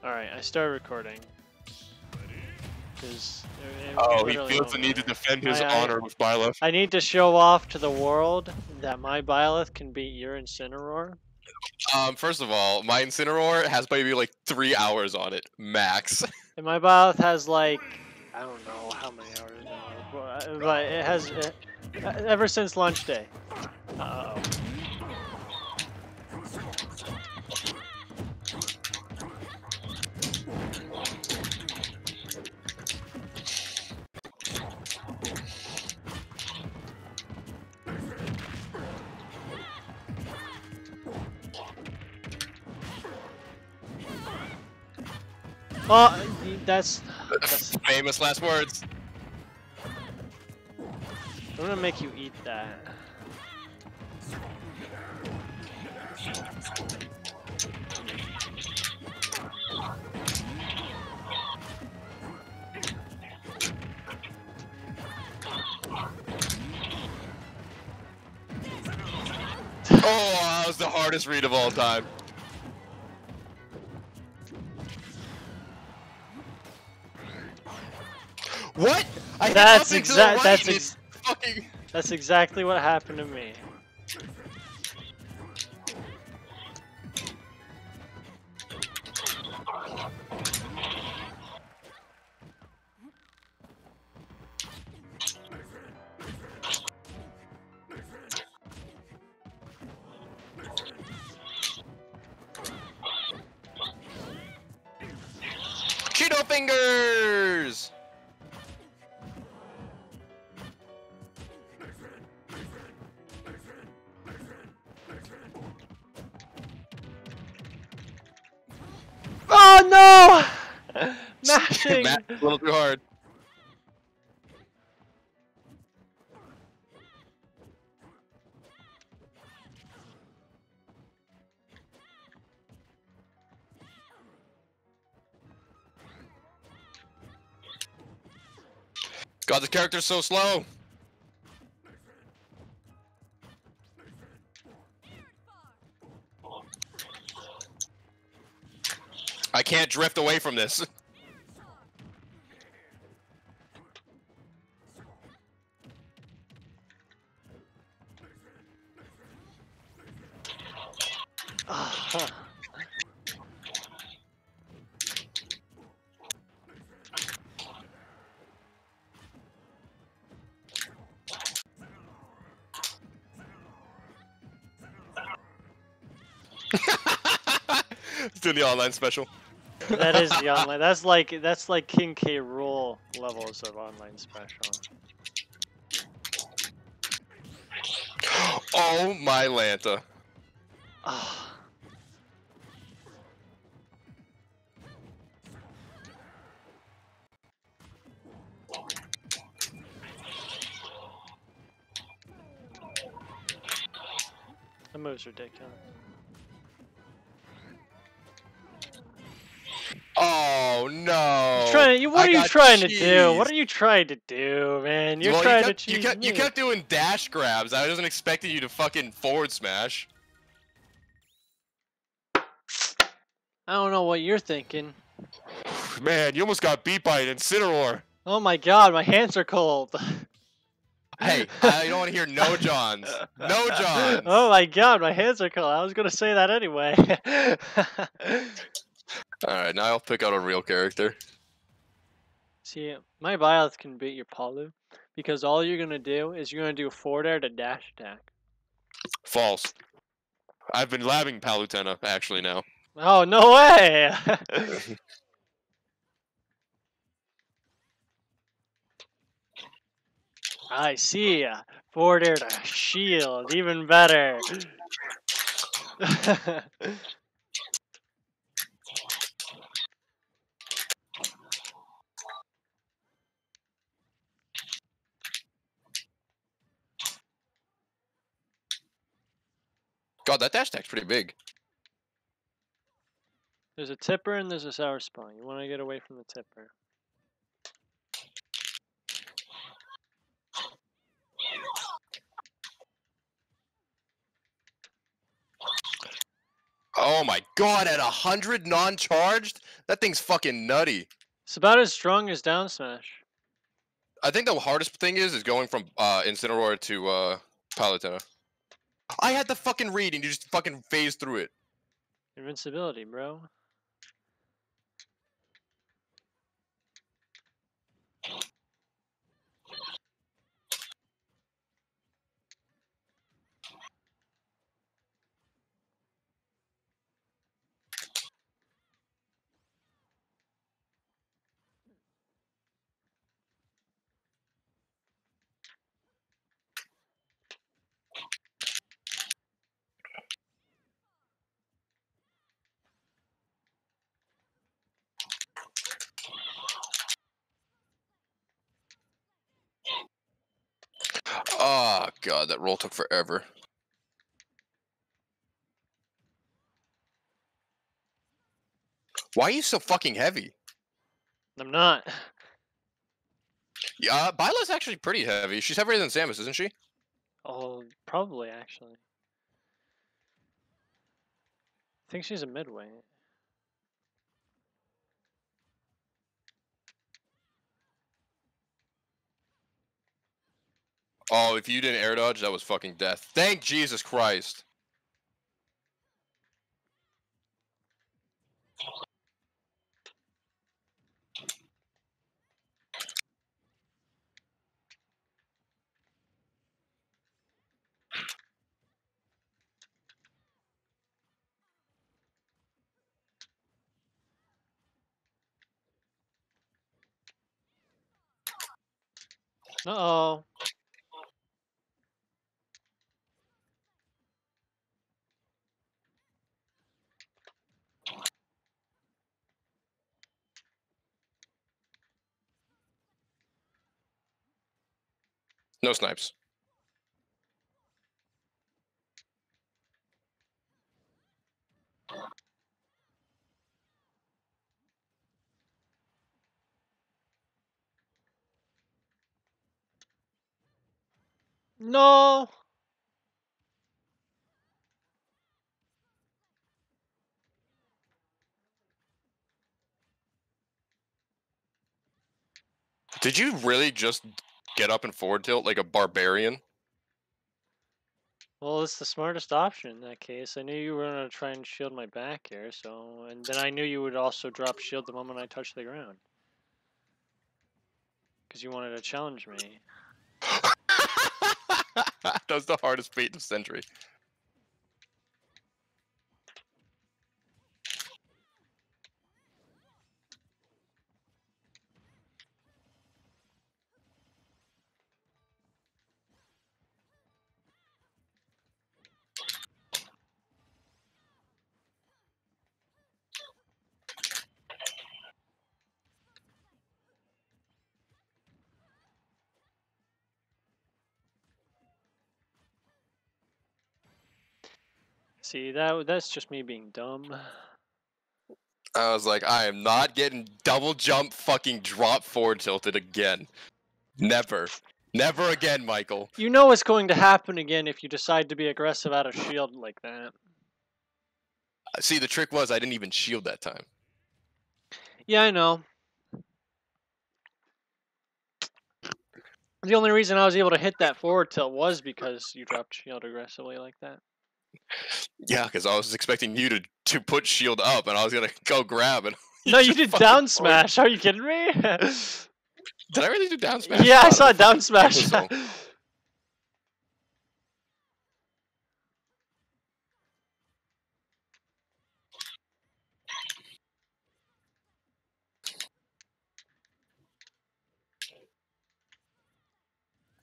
Alright, I started recording. Oh, he feels the need to defend his honor with Byleth. I need to show off to the world that my Byleth can beat your Incineroar. First of all, my Incineroar has maybe like 3 hours on it, max. And my Byleth has like, I don't know how many hours now, but it has, ever since lunch day. Uh-oh. Oh, that's Famous last words. I'm gonna make you eat that. Oh, that was the hardest read of all time. What? That's exactly what happened to me. Cheeto fingers! Oh no! Mashing! Matt, a little too hard. God, this character's so slow. I can't drift away from this. Let's do the online special. That is the online. That's like King K. Rool levels of online special. Oh my Lanta. The move's ridiculous. Oh no! What are you trying to do? What are you trying to do, man? You're trying to cheese me. You kept doing dash grabs. I wasn't expecting you to fucking forward smash. I don't know what you're thinking. Man, you almost got beat by an Incineroar. Oh my god, my hands are cold. Hey, I don't want to hear no Johns. No Johns. Oh my god, my hands are cold. I was gonna say that anyway. Alright, now I'll pick out a real character. See, my Byleth can beat your Palu, because all you're gonna do is you're gonna do a forward air to dash attack. False. I've been labbing Palutena, actually, now. Oh, no way! I see ya. Forward air to shield, even better. God, that dash attack's pretty big. There's a tipper and there's a sour spawn. You want to get away from the tipper. Oh my god, at 100 non-charged? That thing's fucking nutty. It's about as strong as down smash. I think the hardest thing is going from Incineroar to Palutena. I had the fucking read and you just fucking phased through it. Invincibility, bro. Oh god, that roll took forever. Why are you so fucking heavy? I'm not. Yeah, Byla's actually pretty heavy. She's heavier than Samus, isn't she? Oh, probably actually. I think she's a midweight. Oh, if you didn't air dodge, that was fucking death. Thank Jesus Christ. Uh-oh. No snipes. No! Did you really just get up and forward tilt like a barbarian? Well, it's the smartest option in that case. I knew you were going to try and shield my back here, so... And then I knew you would also drop shield the moment I touched the ground. Because you wanted to challenge me. That was the hardest bait of the century. See, that's just me being dumb. I was like, I am not getting double jump fucking drop forward tilted again. Never. Never again, Michael. You know what's going to happen again if you decide to be aggressive out of shield like that. See, the trick was I didn't even shield that time. Yeah, I know. The only reason I was able to hit that forward tilt was because you dropped shield aggressively like that. Yeah, because I was expecting you to put shield up, and I was gonna go grab it. No, you did down forward. smash. Are you kidding me? Did I really do down smash? Yeah, I Out of saw the down fucking smash. camel zone.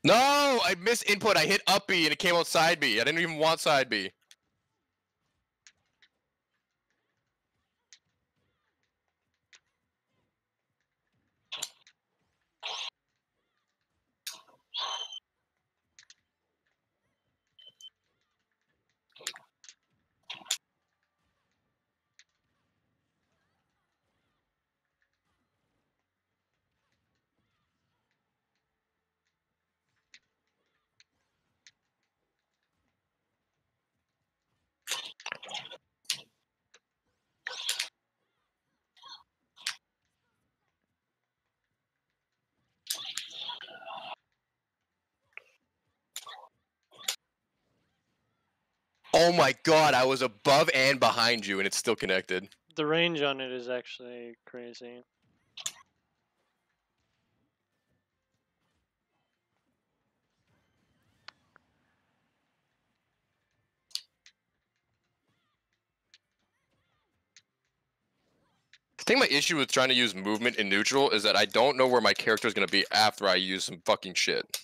No, I missed input. I hit up B and it came out side B. I didn't even want side B. Oh my god, I was above and behind you and it's still connected. The range on it is actually crazy. I think my issue with trying to use movement in neutral is that I don't know where my character is going to be after I use some fucking shit.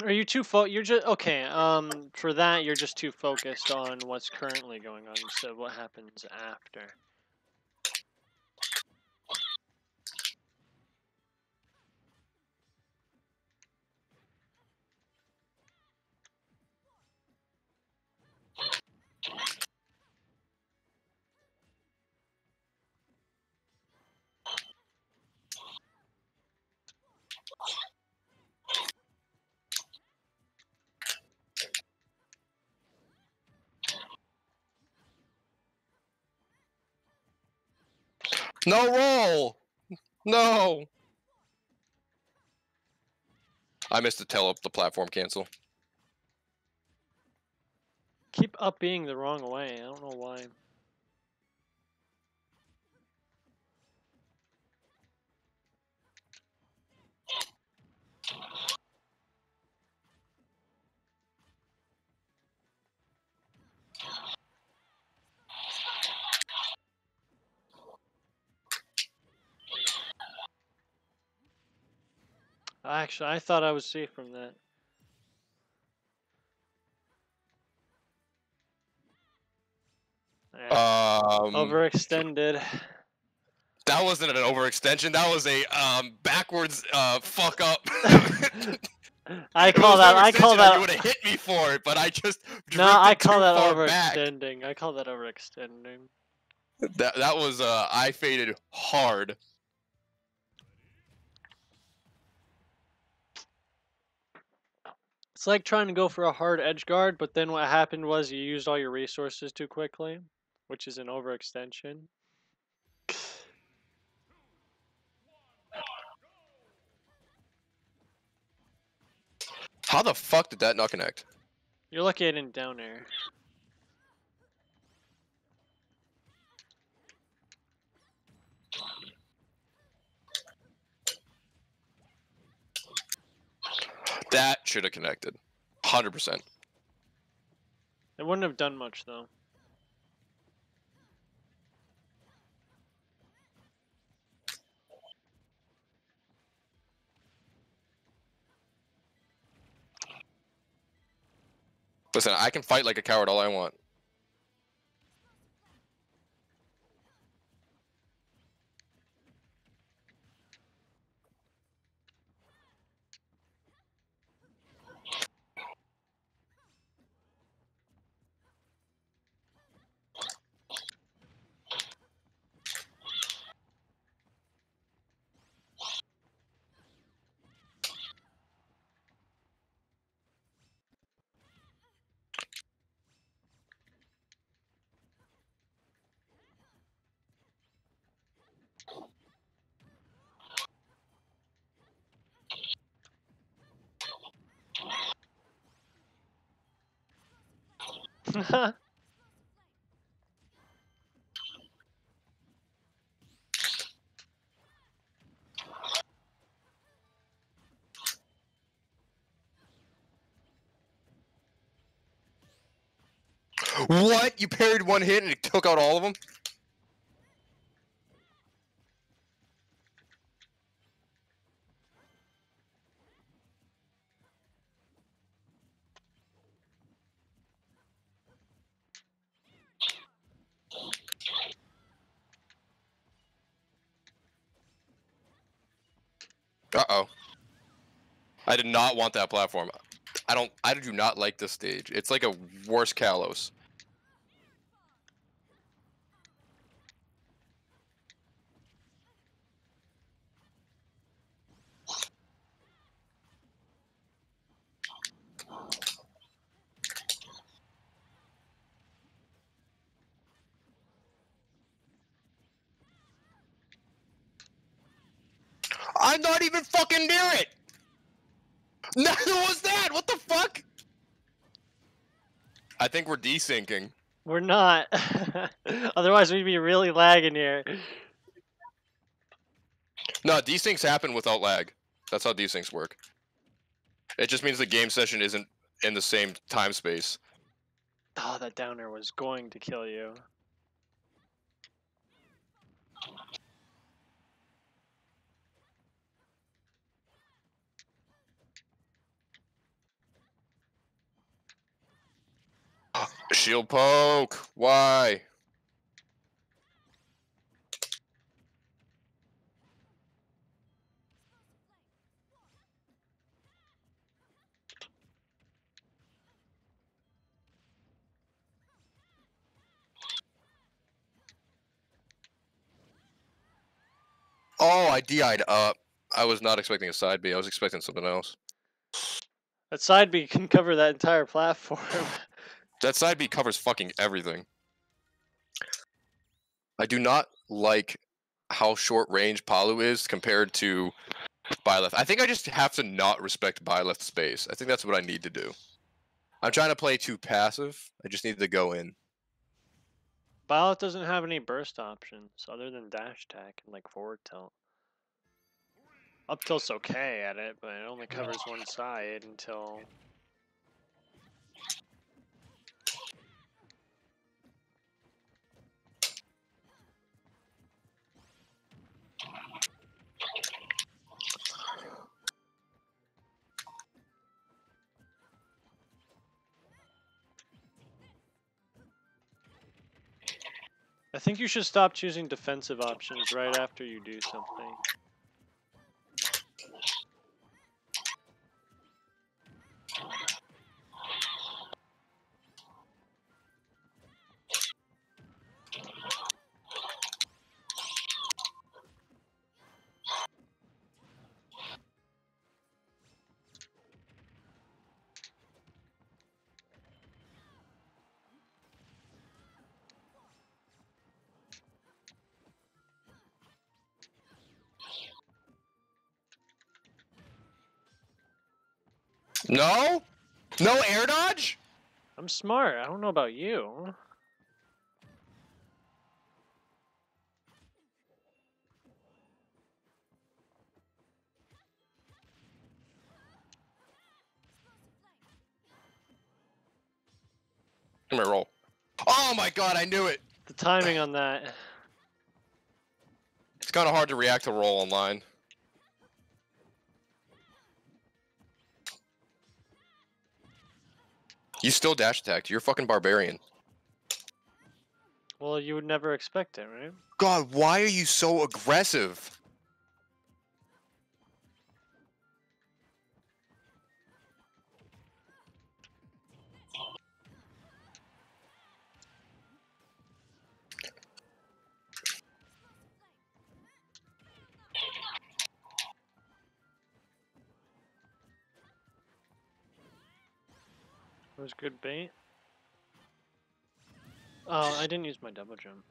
Are you too you're just okay, for that you're just too focused on what's currently going on instead of what happens after. No roll! No! I missed the platform cancel. Keep up being the wrong way. I don't know why. Actually, I thought I was safe from that. Yeah. Overextended. That wasn't an overextension. That was a backwards fuck up. I call that. You would have hit me for it, but I just no. I call too that far overextending. I call that overextending. That was I faded hard. It's like trying to go for a hard edge guard, but then what happened was you used all your resources too quickly, which is an overextension. How the fuck did that not connect? You're lucky I didn't down air. That should have connected. 100%. It wouldn't have done much though. Listen, I can fight like a coward all I want. What? You parried one hit and it took out all of them? Uh-oh. I did not want that platform. I do not like this stage. It's like a worse Kalos. I'm not even fucking near it! Neither was that! What the fuck? I think we're desyncing. We're not. Otherwise, we'd be really lagging here. No, desyncs happen without lag. That's how desyncs work. It just means the game session isn't in the same time space. Oh, that downer was going to kill you. Shield poke. Why? Oh, I DI'd up. I was not expecting a side B. I was expecting something else. That side B can cover that entire platform. That side B covers fucking everything. I do not like how short range Palu is compared to Byleth. I think I just have to not respect Byleth space. I think that's what I need to do. I'm trying to play too passive. I just need to go in. Byleth doesn't have any burst options other than dash attack and like forward tilt. Up tilt's okay at it, but it only covers one side until... I think you should stop choosing defensive options right after you do something. No? No air dodge? I'm smart. I don't know about you. Come here, roll. Oh my god, I knew it! The timing on that. It's kind of hard to react to roll online. You still dash attacked. You're a fucking barbarian. Well, you would never expect it, right? God, why are you so aggressive? It was good bait. Oh, I didn't use my double jump.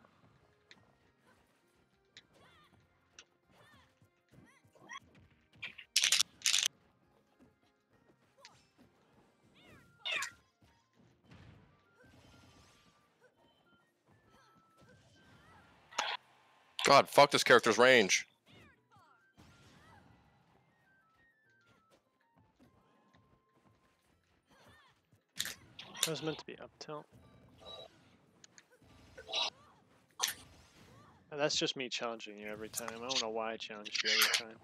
God, fuck this character's range. It was meant to be up tilt. And that's just me challenging you every time. I don't know why I challenge you every time.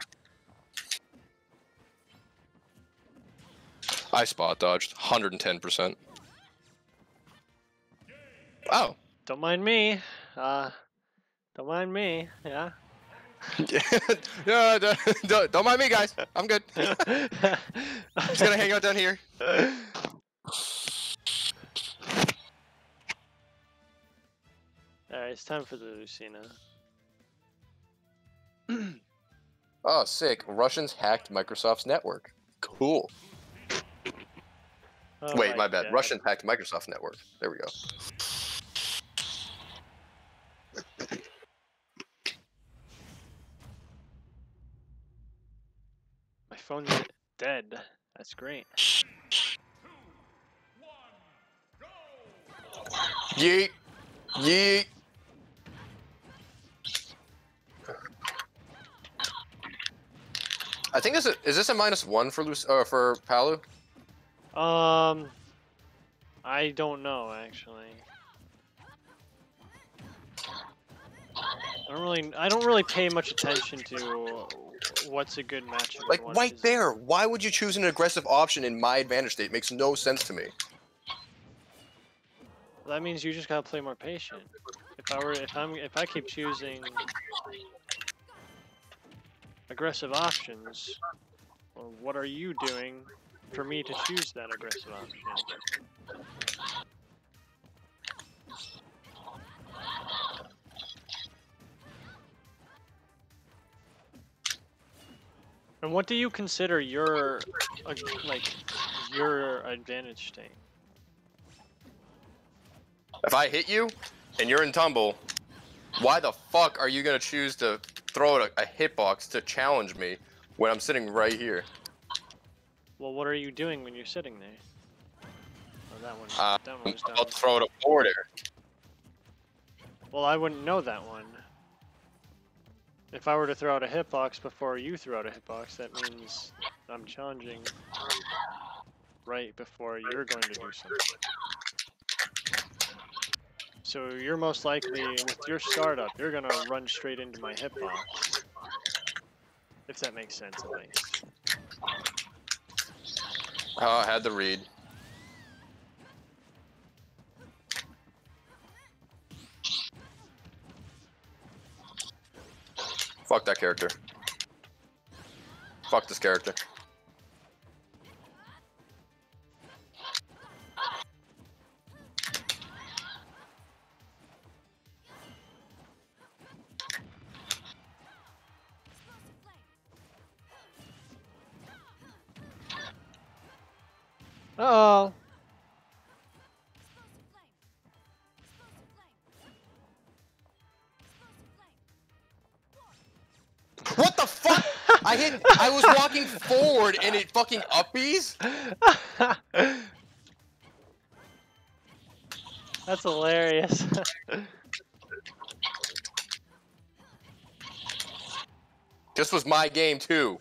I spot dodged 110%. Oh. Don't mind me. Don't mind me. Yeah. Yeah, don't mind me, guys. I'm good. Just gonna hang out down here. Alright, it's time for the Lucina. Oh, sick. Russians hacked Microsoft's network. Cool. Oh Wait, my bad. God. Russians hacked Microsoft network. There we go. My phone's dead. That's great. Yeet. Yeet. I think is this a -1 for Palu? I don't know actually. I don't really pay much attention to what's a good matchup. Like and what right isn't. there. Why would you choose an aggressive option in my advantage state? It makes no sense to me. That means you just gotta play more patient. If I keep choosing aggressive options, well, what are you doing for me to choose that aggressive option? And what do you consider your your advantage state? If I hit you and you're in tumble, why the fuck are you gonna choose to throw a hitbox to challenge me when I'm sitting right here? Well, what are you doing when you're sitting there? Oh, that one was I'll down. throw it a forward air. Well, I wouldn't know that one. If I were to throw out a hitbox before you throw out a hitbox, that means I'm challenging right before you're going to do something. So you're most likely, with your startup, you're gonna run straight into my hitbox. If that makes sense, at least. I had the read. Fuck that character. Fuck this character. Uh-oh. What the fuck? I was walking forward and it fucking uppies? That's hilarious. This was my game too.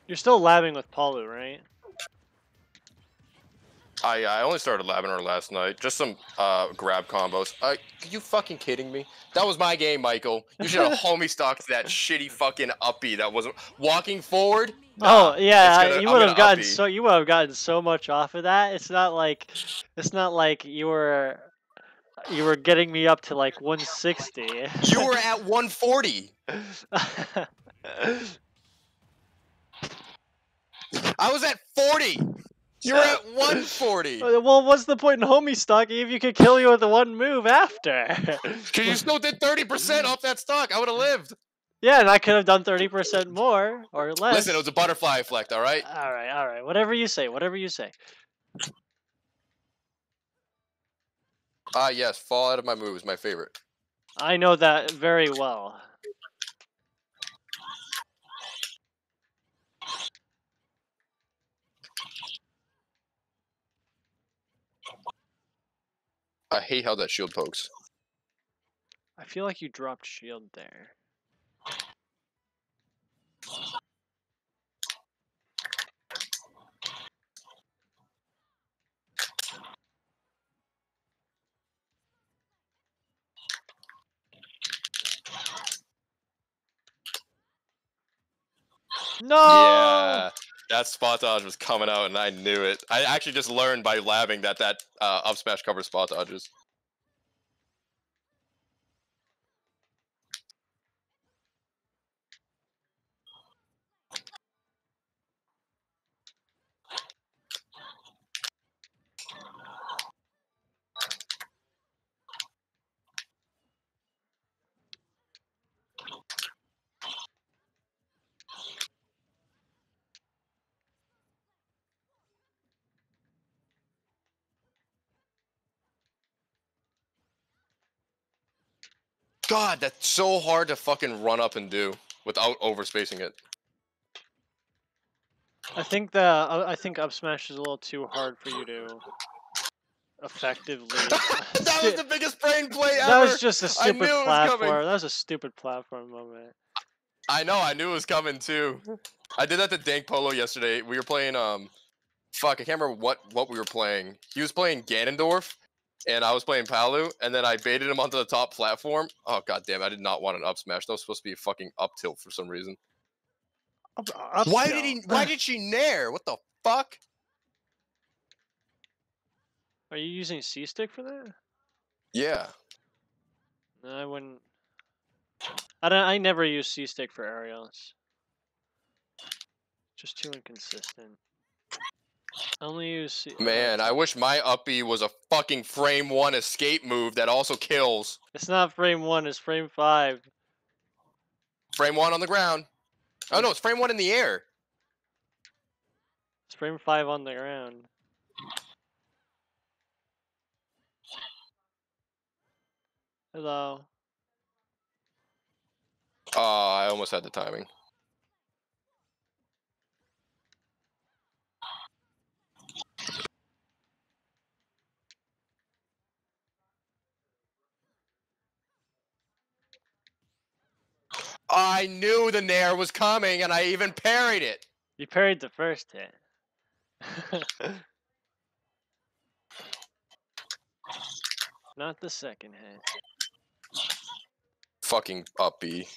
You're still labbing with Palu, right? I only started labbing her last night. Just some grab combos. Are you fucking kidding me? That was my game, Michael. You should have homie stocked that shitty fucking uppie that wasn't walking forward. Nah, Oh yeah, I'm you would have gotten uppie. so much off of that. It's not like you were getting me up to like 160. You were at 140. I was at 40. You were at 140. Well, what's the point in homie stocking if you could kill you with one move after? Because you still did 30% off that stock. I would have lived. Yeah, and I could have done 30% more or less. Listen, it was a butterfly effect, all right? All right. Whatever you say. Yes, fall out of my move is my favorite. I know that very well. I hate how that shield pokes. I feel like you dropped shield there. No! Yeah, that spot dodge was coming out and I knew it. I actually just learned by labbing that up smash covers spot dodges. God, that's so hard to fucking run up and do without overspacing it. I think up smash is a little too hard for you to effectively. That was the biggest brain play ever. That was just a I knew stupid it was coming. platform. That was a stupid platform moment. I know. I knew it was coming too. I did that to Dank Polo yesterday. We were playing fuck, I can't remember what we were playing. He was playing Ganondorf, and I was playing Palu, and then I baited him onto the top platform. Oh god damn! I did not want an up smash. That was supposed to be a fucking up tilt for some reason. Why did she nair? What the fuck? Are you using C stick for that? Yeah. No, I wouldn't. I never use C stick for aerials. Just too inconsistent. I only use C. Man, I wish my up B was a fucking frame 1 escape move that also kills. It's not frame 1. It's frame 5. Frame 1 on the ground. Oh no, it's frame 1 in the air. It's frame 5 on the ground. Hello. I almost had the timing. I knew the nair was coming, and I even parried it. You parried the first hit. Not the second hit. Fucking up B.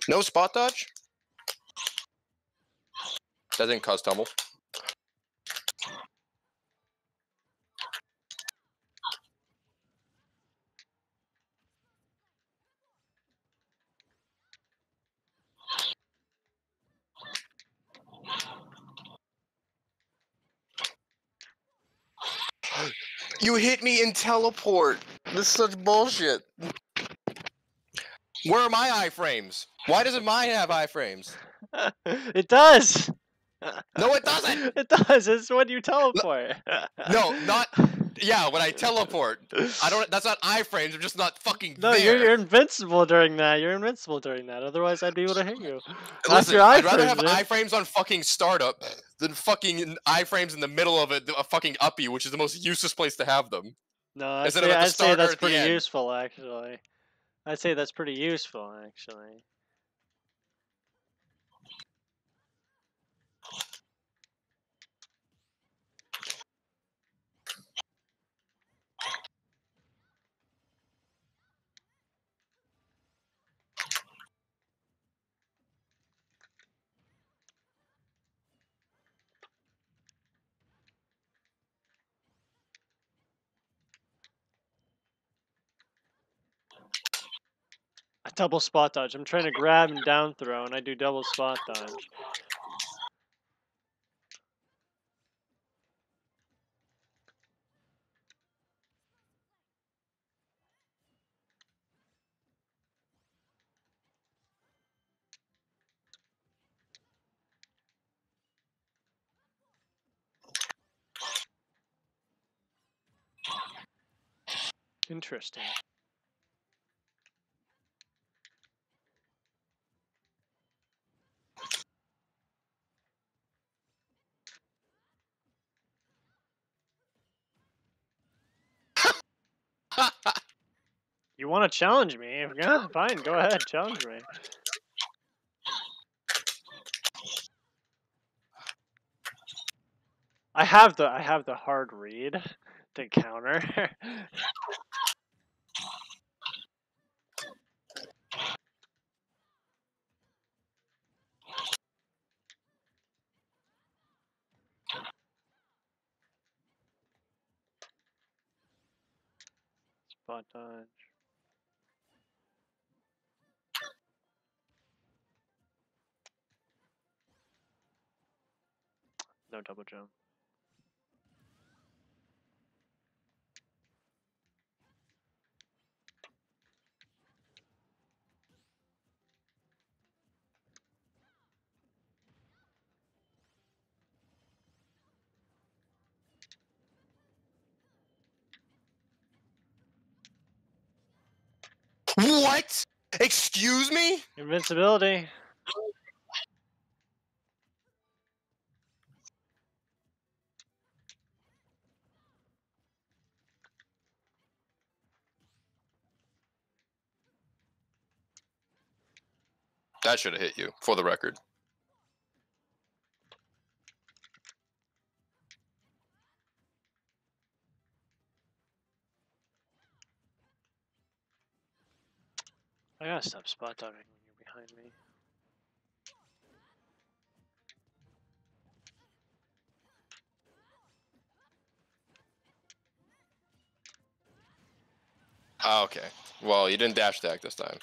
No spot dodge? That didn't cause tumble. You hit me in teleport. This is such bullshit. Where are my iframes? Why doesn't mine have iframes? It does! No, it doesn't! It does! It's when you teleport. No, not... Yeah, when I teleport. That's not iframes, I'm just not fucking No, there. you're invincible during that. You're invincible during that. Otherwise, I'd be able to hit you. Listen, After I'd rather have iframes, iframes on fucking startup than fucking iframes in the middle of it, a fucking uppie, which is the most useless place to have them. No, I'd Instead of at the say start or that's at the pretty end. useful, actually. I'd say that's pretty useful, actually. I double spot dodge. I'm trying to grab and down throw, and I do double spot dodge. Interesting. You want to challenge me? Yeah, fine. Go ahead, challenge me. I have the hard read to counter. Spot dodge. No double jump. What? Excuse me? Invincibility. That should have hit you, for the record. I gotta stop spot dodging when you're behind me. Oh, okay. Well, you didn't dash attack this time.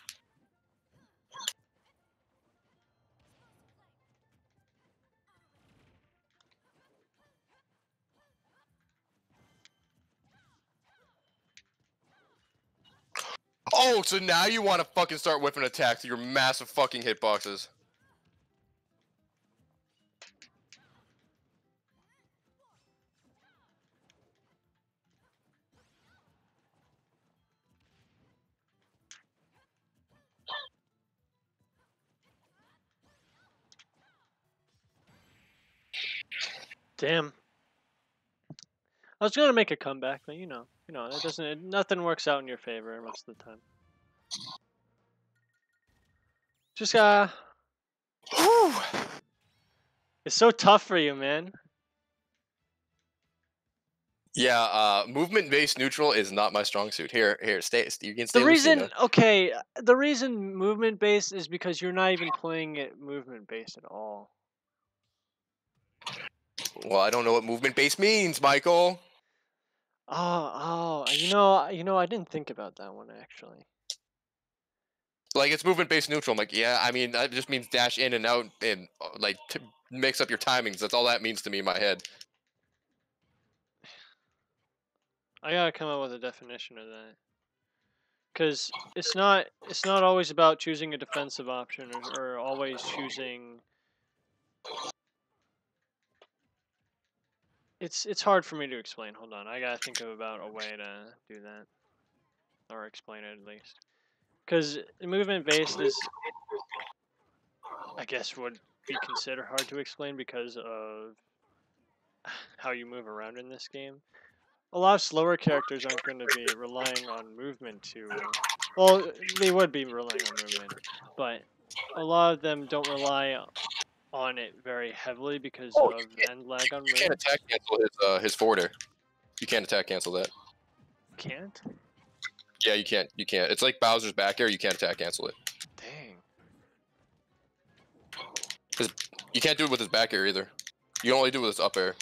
Oh, so now you want to fucking start whipping attacks to your massive fucking hitboxes. Damn. I was gonna make a comeback, but you know, it doesn't. Nothing works out in your favor most of the time. Just Whew. it's so tough for you, man. Yeah, movement-based neutral is not my strong suit. Here, stay. You can stay. The reason, Lucina. okay, the reason movement based is because you're not even playing it movement based at all. Well, I don't know what movement-based means, Michael. Oh, I didn't think about that one actually. Like, it's movement-based neutral. I'm like, yeah, I mean, that just means dash in and out and, like, mix up your timings. That's all that means to me in my head. I gotta come up with a definition of that. Because it's not always about choosing a defensive option or always choosing. It's hard for me to explain. Hold on, I gotta think about a way to do that, or explain it at least. Because movement based is, I guess, would be considered hard to explain because of how you move around in this game. A lot of slower characters aren't going to be relying on movement to. Well, they would be relying on movement, but a lot of them don't rely on it very heavily because Oh, of end lag on you can't moves. attack cancel his forwarder. You can't attack cancel that. Can't? Yeah, you can't. You can't. It's like Bowser's back air. You can't attack cancel it. Dang. Because you can't do it with his back air either. You can only do it with his up air.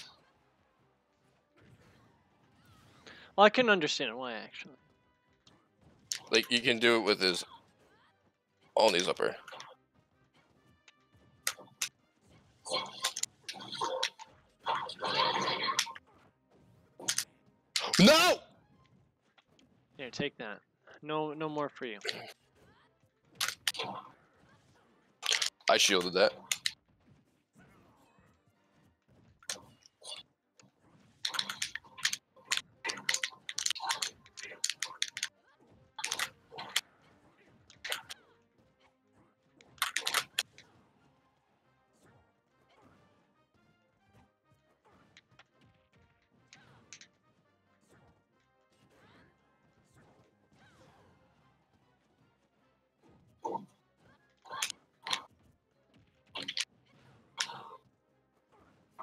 Well, I can understand why actually. Like, you can do it with his only his up air. No! Here, take that. No more for you. I shielded that.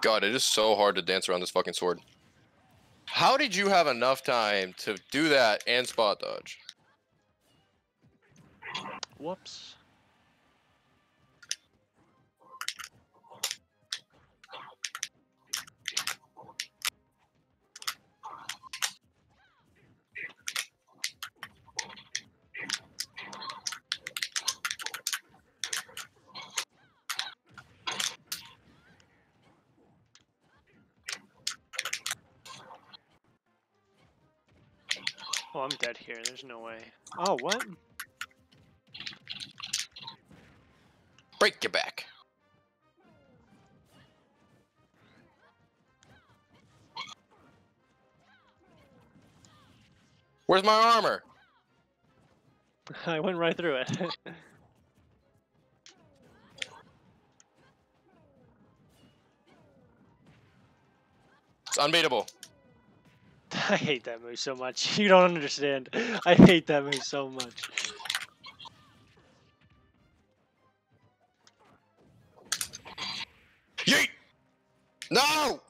God, it is so hard to dance around this fucking sword. How did you have enough time to do that and spot dodge? Whoops. Oh, I'm dead here. There's no way. Oh, what? Break your back. Where's my armor? I went right through it. It's unbeatable. I hate that move so much. You don't understand. I hate that move so much. Yeet! No!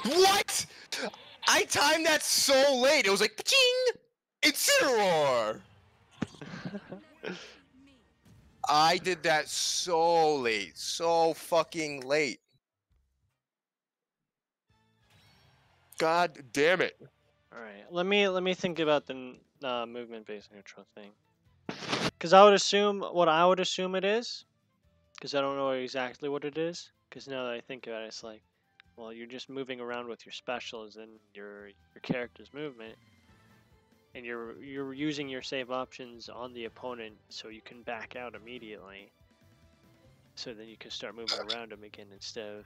What? I timed that so late. It was like, ching! Incineroar! I did that so late. So fucking late. God damn it. All right, let me think about the movement-based neutral thing. Because I would assume what I would assume it is, because I don't know exactly what it is. Because now that I think about it, it's like, well, you're just moving around with your specials and your character's movement, and you're using your save options on the opponent so you can back out immediately. So then you can start moving around them again instead of.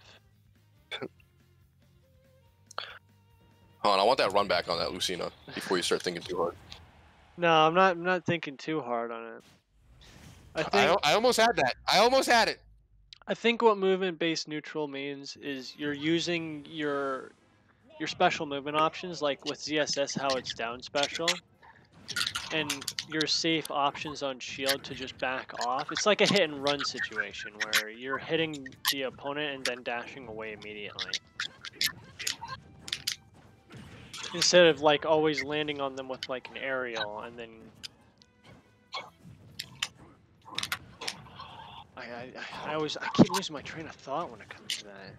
Hold on, I want that run back on that Lucina before you start thinking too hard. No, I'm not thinking too hard on it. I almost had that. I almost had it. I think what movement-based neutral means is you're using your special movement options, like with ZSS, how it's down special, and your safe options on shield to just back off. It's like a hit and run situation where you're hitting the opponent and then dashing away immediately. Instead of like always landing on them with like an aerial and then I keep losing my train of thought when it comes to that.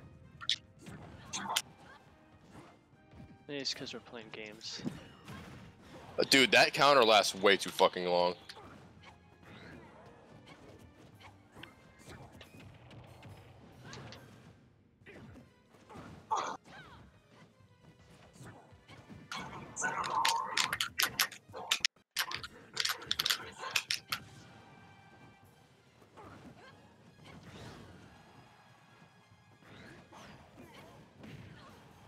Maybe it's because we're playing games. Dude, that counter lasts way too fucking long.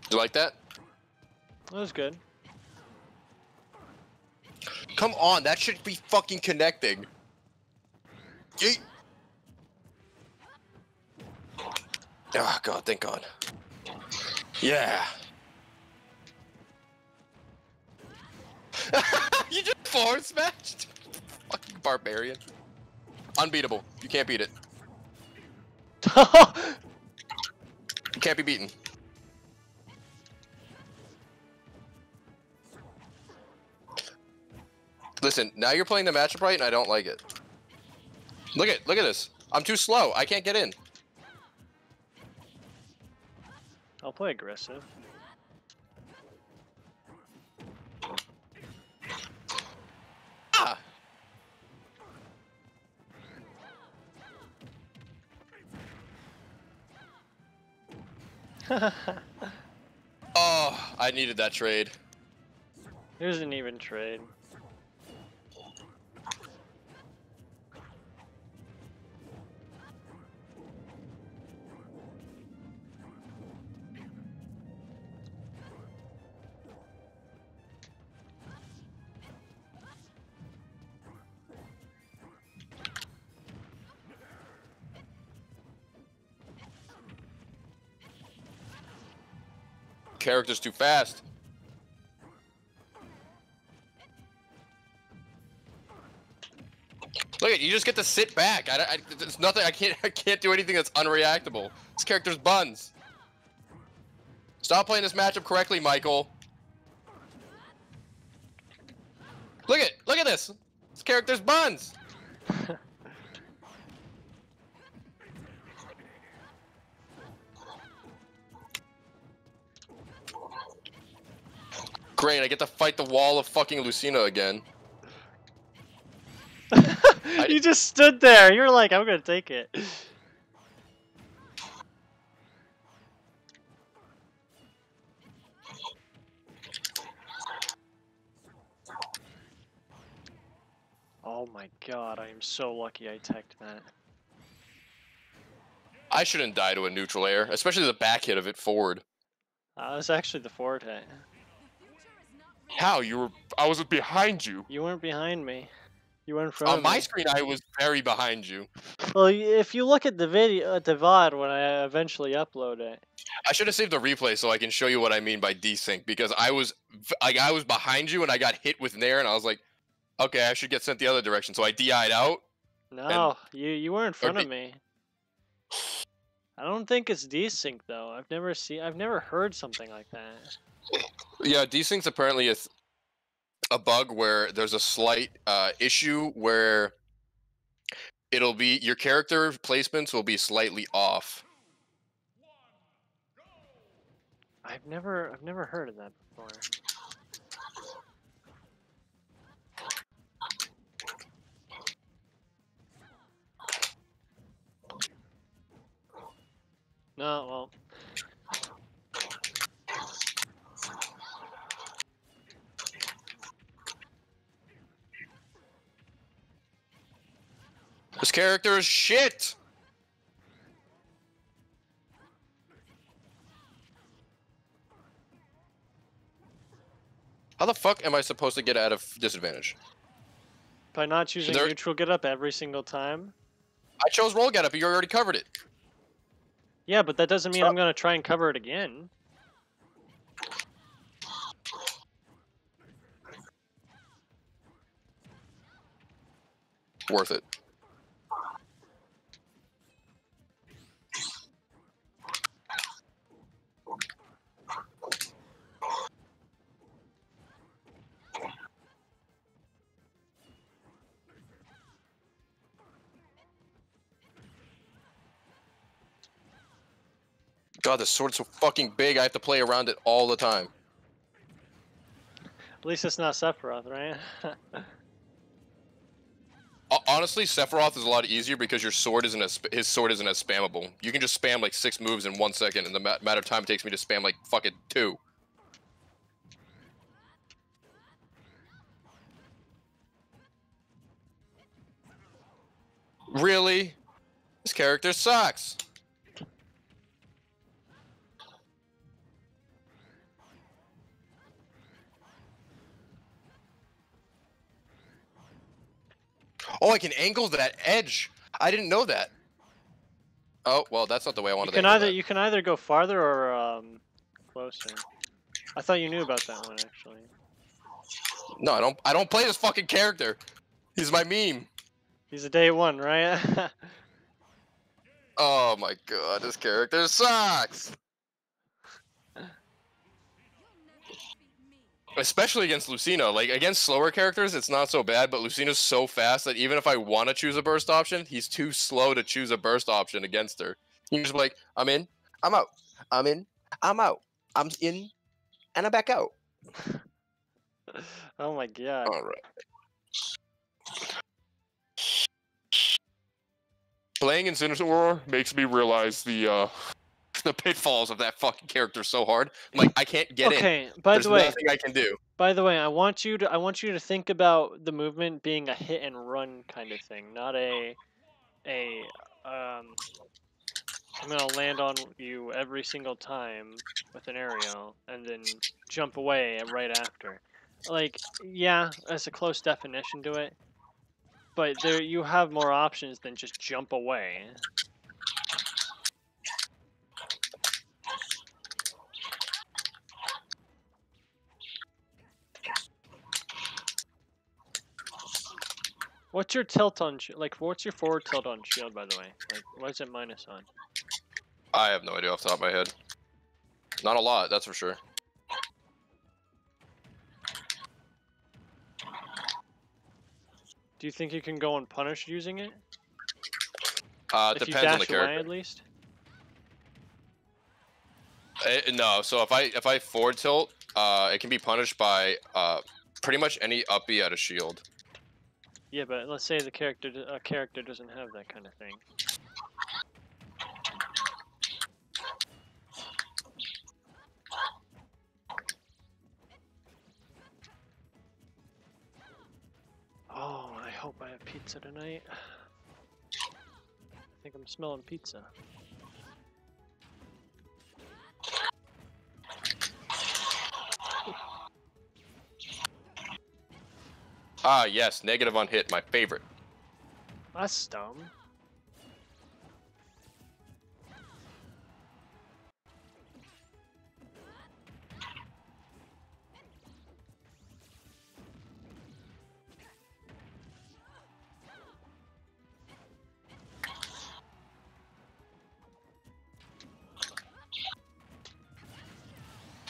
You like that? That was good. Come on, that should be fucking connecting. Yeet. Oh god, thank god. Yeah. You just forward smashed? Fucking barbarian. Unbeatable. You can't beat it. You can't be beaten. Listen, now you're playing the matchup right and I don't like it. Look at this. I'm too slow. I can't get in. I'll play aggressive. Ah! Oh, I needed that trade. Here's an even trade. Character's too fast. Look at you, just get to sit back. There's nothing. I can't do anything that's unreactable. This character's buns. Stop playing this matchup correctly, Michael. Look at this. This character's buns. Great, I get to fight the wall of fucking Lucina again. You just stood there. You're like, I'm gonna take it. Oh my god, I am so lucky I teched that. I shouldn't die to a neutral air, especially the back hit of it forward. That's actually the forward hit. How? I was behind you. You weren't behind me. You were in front On of my me. screen, I was very behind you. Well, if you look at the video, at the VOD when I eventually upload it. I should have saved the replay so I can show you what I mean by desync, because I was behind you and I got hit with Nair and I was like, okay, I should get sent the other direction. So I DI'd out. And No, you were in front of me. I don't think it's desync though. I've never heard something like that. yeah, desync's apparently a bug where there's a slight issue where it'll be your character placements will be slightly off. I've never heard of that before. No, well. This character is shit. How the fuck am I supposed to get out of disadvantage? By not choosing neutral get up every single time? I chose roll get up, you already covered it. Yeah, but that doesn't mean I'm gonna try and cover it again. Worth it. God, this sword's so fucking big, I have to play around it all the time. At least it's not Sephiroth, right? Honestly, Sephiroth is a lot easier because his sword isn't as spammable. You can just spam like 6 moves in 1 second, and the matter of time it takes me to spam like fucking 2. Really? This character sucks. Oh, I can angle that edge. I didn't know that. Oh, well, that's not the way I wanted to. You can either go farther or closer. I thought you knew about that one actually. No, I don't play this fucking character. He's my meme. He's a day one, right? Oh my god, this character sucks. Especially against Lucina. Like, against slower characters, it's not so bad, but Lucina's so fast that even if I want to choose a burst option, he's too slow to choose a burst option against her. He's just like, I'm in, I'm out. I'm in, I'm out. I'm in, and I'm back out. Oh my god. Alright. Playing Incineroar makes me realize the pitfalls of that fucking character so hard. I'm like, I can't get in. Okay, by the way, there's nothing I can do. By the way, I want you to think about the movement being a hit and run kind of thing, not I'm gonna land on you every single time with an aerial and then jump away right after. Like, yeah, there's a close definition to it, but there you have more options than just jump away. What's your tilt on what's your forward tilt on shield, by the way? Like, what is it minus on? I have no idea off the top of my head. Not a lot, that's for sure. Do you think you can go unpunished using it? It depends on the character. Away, at least? No, so if I forward tilt, it can be punished by pretty much any up B out of shield. Yeah, but let's say a character doesn't have that kind of thing. Oh, I hope I have pizza tonight. I think I'm smelling pizza. Ah, yes, negative on hit, my favorite. That's dumb.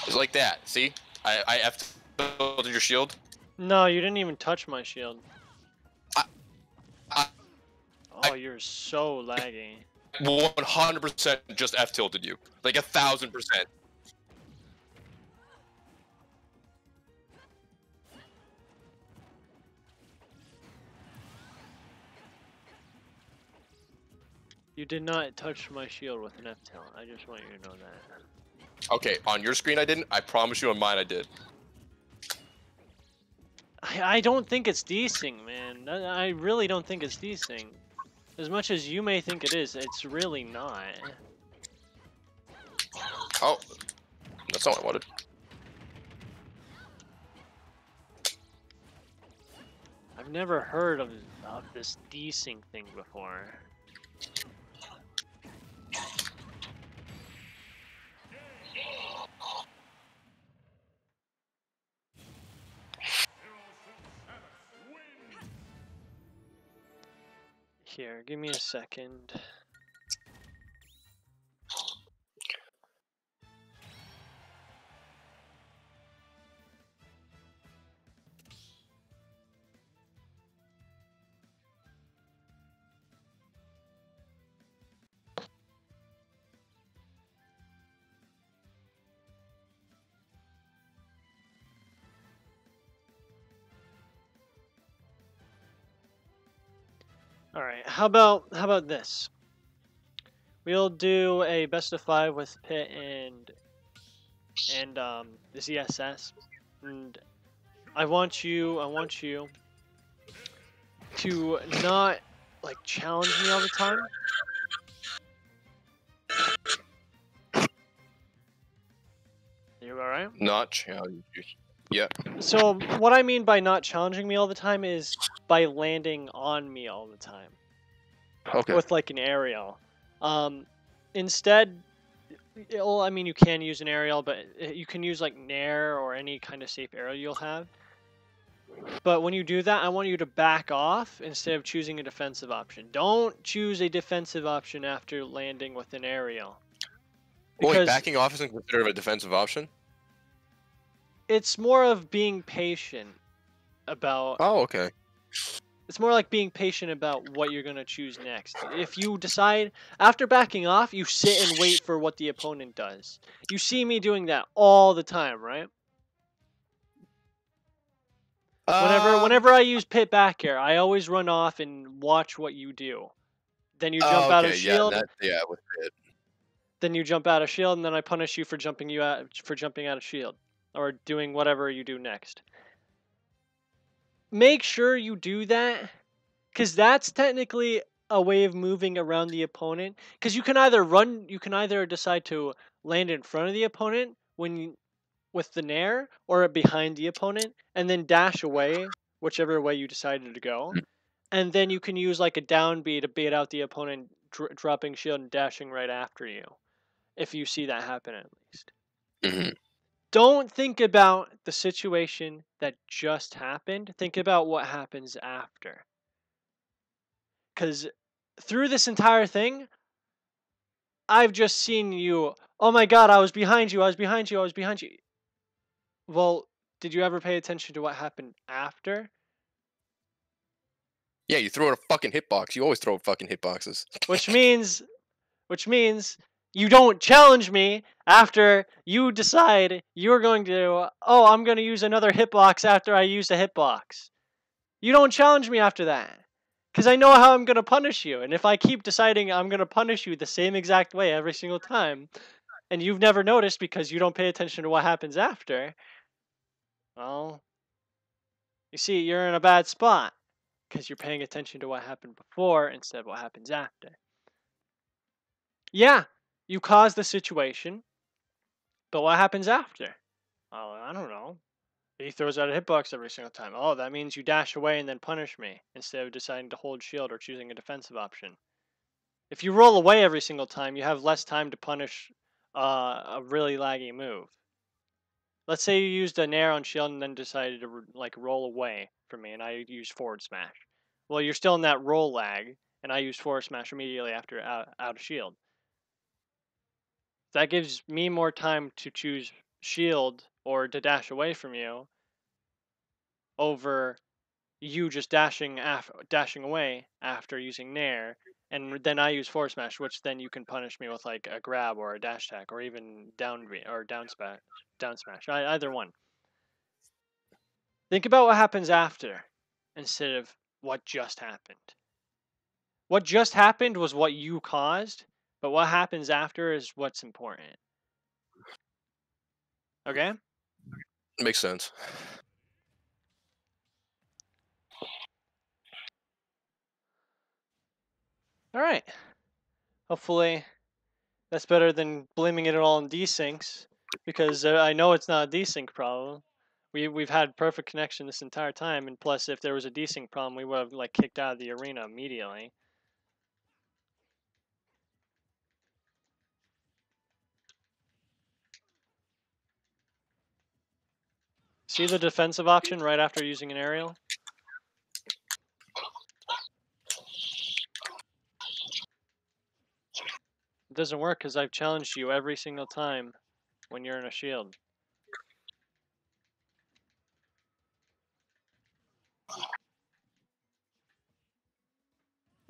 It's like that. See, I F-tilted your shield. No, you didn't even touch my shield. I Oh, you're so laggy. 100% just F-tilted you, like 1,000%. You did not touch my shield with an F-tail. I just want you to know that. Okay, on your screen I didn't. I promise you on mine I did. I don't think it's desync, man. I really don't think it's desync. As much as you may think it is, it's really not. Oh, that's not what I wanted. I've never heard of this desync thing before. Here, give me a second. All right, how about this? We'll do a best of 5 with Pit and the ZSS, and I want you to not like challenge me all the time. You all right? Not challenge you. Yeah. So what I mean by not challenging me all the time is by landing on me all the time. Okay. With like an aerial. Instead, well, I mean you can use an aerial, but you can use like Nair or any kind of safe aerial you'll have. But when you do that, I want you to back off instead of choosing a defensive option. Don't choose a defensive option after landing with an aerial. Wait, backing off isn't considered a defensive option? It's more of being patient about... Oh, okay. It's more like being patient about what you're going to choose next. If you decide, after backing off, you sit and wait for what the opponent does. You see me doing that all the time, right? Whenever I use pit back air, I always run off and watch what you do. Then you jump out of shield. Yeah, with it. Then you jump out of shield, and then I punish you for jumping out of shield, or doing whatever you do next. Make sure you do that, because that's technically a way of moving around the opponent. Because you can either decide to land in front of the opponent with the Nair, or behind the opponent, and then dash away, whichever way you decided to go. And then you can use like a down B to bait out the opponent, dropping shield and dashing right after you. If you see that happen, at least. Mm-hmm. Don't think about the situation that just happened. Think about what happens after. Because through this entire thing, I've just seen you. Oh my god, I was behind you. I was behind you. I was behind you. Well, did you ever pay attention to what happened after? Yeah, you throw in a fucking hitbox. You always throw fucking hitboxes. Which means you don't challenge me after you decide you're going to, oh, I'm going to use another hitbox after I used a hitbox. You don't challenge me after that. Because I know how I'm going to punish you. And if I keep deciding I'm going to punish you the same exact way every single time, and you've never noticed because you don't pay attention to what happens after, well, you see, you're in a bad spot. Because you're paying attention to what happened before instead of what happens after. Yeah, you caused the situation, but what happens after? Oh, I don't know. He throws out a hitbox every single time. Oh, that means you dash away and then punish me instead of deciding to hold shield or choosing a defensive option. If you roll away every single time, you have less time to punish a really laggy move. Let's say you used a nair on shield and then decided to like roll away from me, and I used forward smash. Well, you're still in that roll lag, and I used forward smash immediately after out of shield. That gives me more time to choose shield or to dash away from you over you just dashing away after using nair, and then I use forward smash, which then you can punish me with like a grab or a dash attack or even down smash, either one. Think about what happens after instead of what just happened. What just happened was what you caused, but what happens after is what's important. Okay? Makes sense. All right. Hopefully that's better than blaming it all on desyncs, because I know it's not a desync problem. We've had perfect connection this entire time, and plus, if there was a desync problem, we would have like kicked out of the arena immediately. See the defensive option right after using an aerial? It doesn't work because I've challenged you every single time when you're in a shield.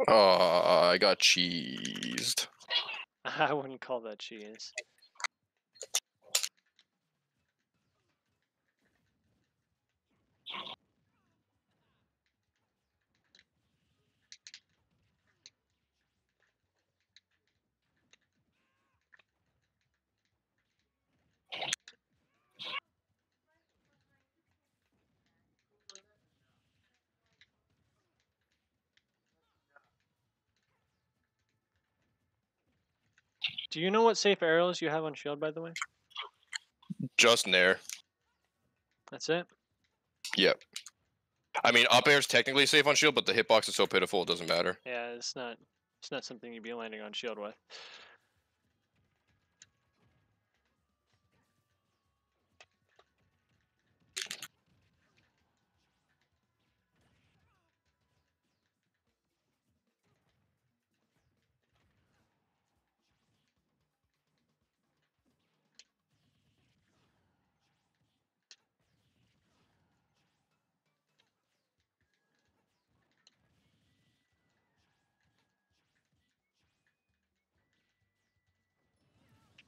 Oh, I got cheesed. I wouldn't call that cheese. Do you know what safe aerials you have on shield, by the way? Just nair. That's it? Yep. I mean, up air's technically safe on shield, but the hitbox is so pitiful it doesn't matter. Yeah, it's not something you'd be landing on shield with.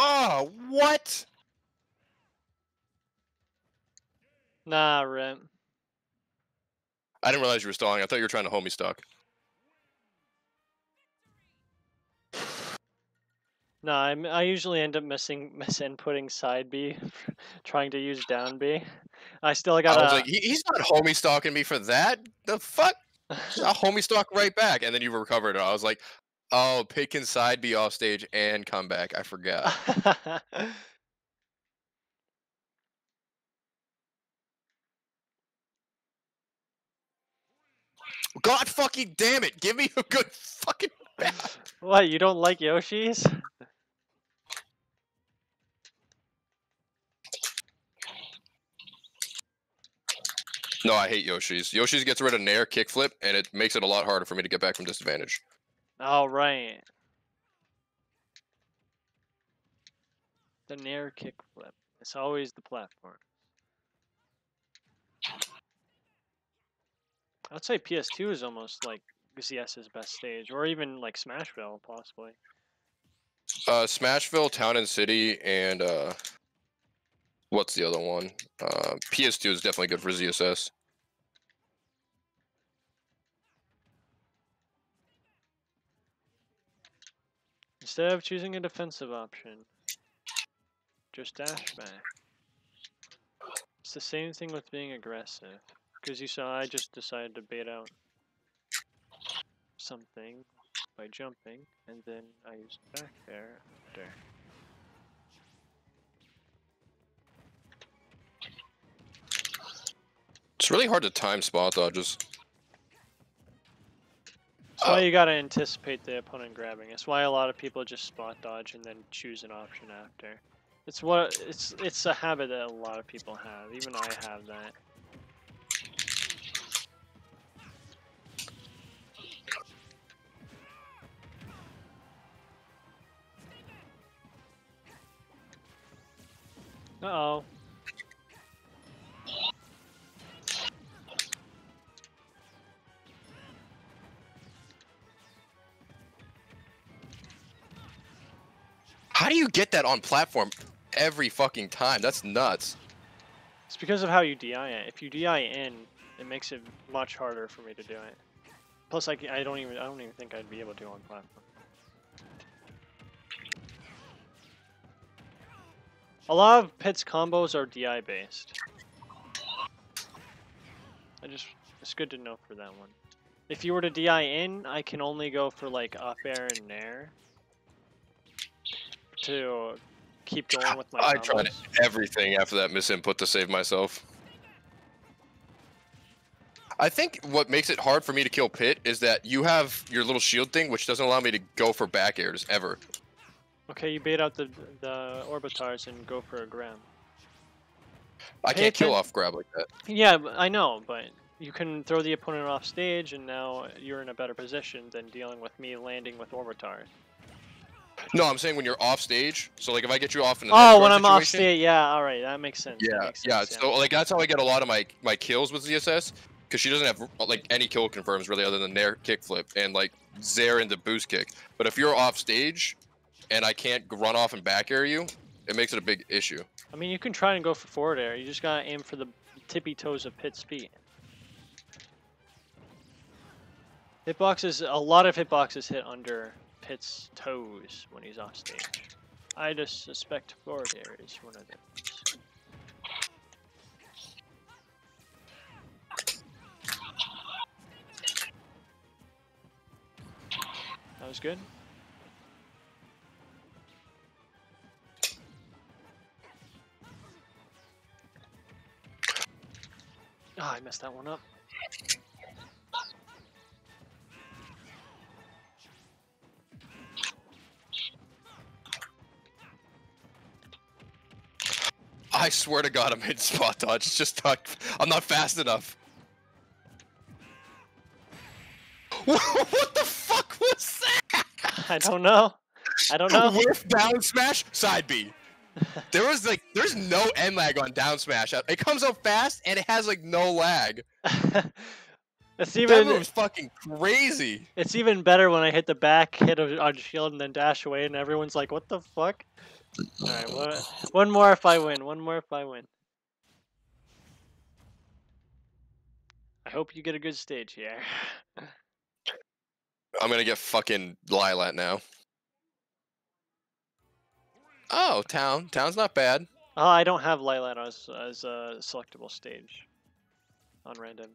Oh, what? Nah, Rip. I didn't realize you were stalling. I thought you were trying to homie stock. No, I usually end up misinputting side B, trying to use down B. I still got I was like, he's not homie stalking me for that. The fuck? I'll homie stalk right back. And then you recovered it. I was like, oh, pick and side be off stage and come back. I forgot. God fucking damn it. Give me a good fucking back. What, you don't like Yoshi's? No, I hate Yoshi's. Yoshi's gets rid of nair, kickflip, and it makes it a lot harder for me to get back from disadvantage. Oh, right. The nair kickflip. It's always the platform. I'd say PS2 is almost like ZS's best stage, or even like Smashville, possibly. Smashville, Town and City, and what's the other one? PS2 is definitely good for ZSS. Instead of choosing a defensive option, just dash back. It's the same thing with being aggressive. Because you saw I just decided to bait out something by jumping, and then I used back there after. It's really hard to time spot dodges. That's why you gotta anticipate the opponent grabbing. That's why a lot of people just spot dodge and then choose an option after. It's a habit that a lot of people have. Even I have that. Uh-oh. How do you get that on platform every fucking time? That's nuts. It's because of how you DI it. If you DI in, it makes it much harder for me to do it. Plus, I don't even think I'd be able to on platform. A lot of Pit's combos are DI based. It's good to know for that one. If you were to DI in, I can only go for like up air and nair to keep going with my combos. I tried everything after that misinput to save myself. I think what makes it hard for me to kill Pit is that you have your little shield thing, which doesn't allow me to go for back airs ever. Okay, you bait out the orbitars and go for a grab. I can't kill off grab like that. Yeah, I know, but you can throw the opponent off stage, and now you're in a better position than dealing with me landing with orbitars. No, I'm saying when you're off stage. So like if I get you off in the when I'm off stage, yeah, all right, that makes sense. Yeah. So like that's how I get a lot of my kills with ZSS, because she doesn't have like any kill confirms really other than their kickflip and like Zair and the boost kick. But if you're off stage, and I can't run off and back air you, it makes it a big issue. I mean, you can try and go for forward air. You just gotta aim for the tippy toes of Pit's feet. Hitboxes, a lot of hitboxes hit under Pit's toes when he's off stage. I just suspect forward air is one of those. That was good. Oh, I messed that one up. I swear to God, I'm hitting spot dodge. It's just not, I'm not fast enough. What the fuck was that? I don't know. I don't know. Whiff down smash, side B. There's no end lag on down smash. It comes out fast and it has like no lag. That move's fucking crazy. It's even better when I hit the back hit on shield and then dash away and everyone's like, what the fuck? Alright, one more if I win. One more if I win. I hope you get a good stage here. I'm gonna get fucking Lilat now. Oh, Town's not bad. Oh, I don't have Lilat as a selectable stage on random.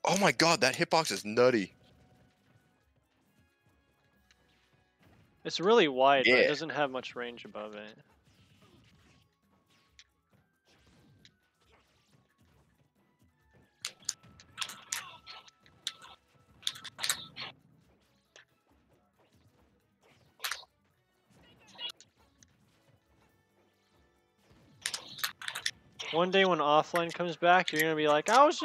Oh my God, that hitbox is nutty. It's really wide, but it doesn't have much range above it. One day when offline comes back, you're gonna be like, I was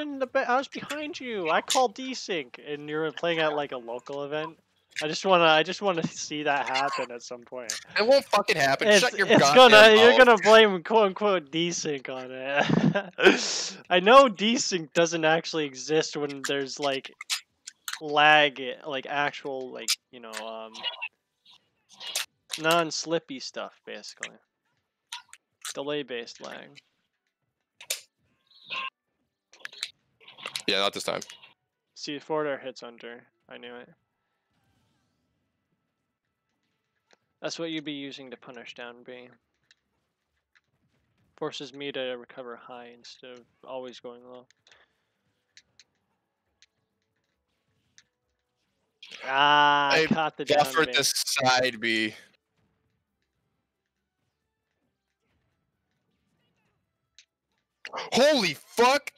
behind you. I called desync, and you're playing at like a local event. I just wanna see that happen at some point. It won't fucking happen. Shut your goddamn mouth. You're gonna blame quote unquote desync on it. I know desync doesn't actually exist when there's like lag, like actual like non-slippy stuff basically. Delay based lag. Yeah, not this time. See, forward air hits under. I knew it. That's what you'd be using to punish down B. Forces me to recover high instead of always going low. Ah, I caught the down B. Buffered the side B. Holy fuck!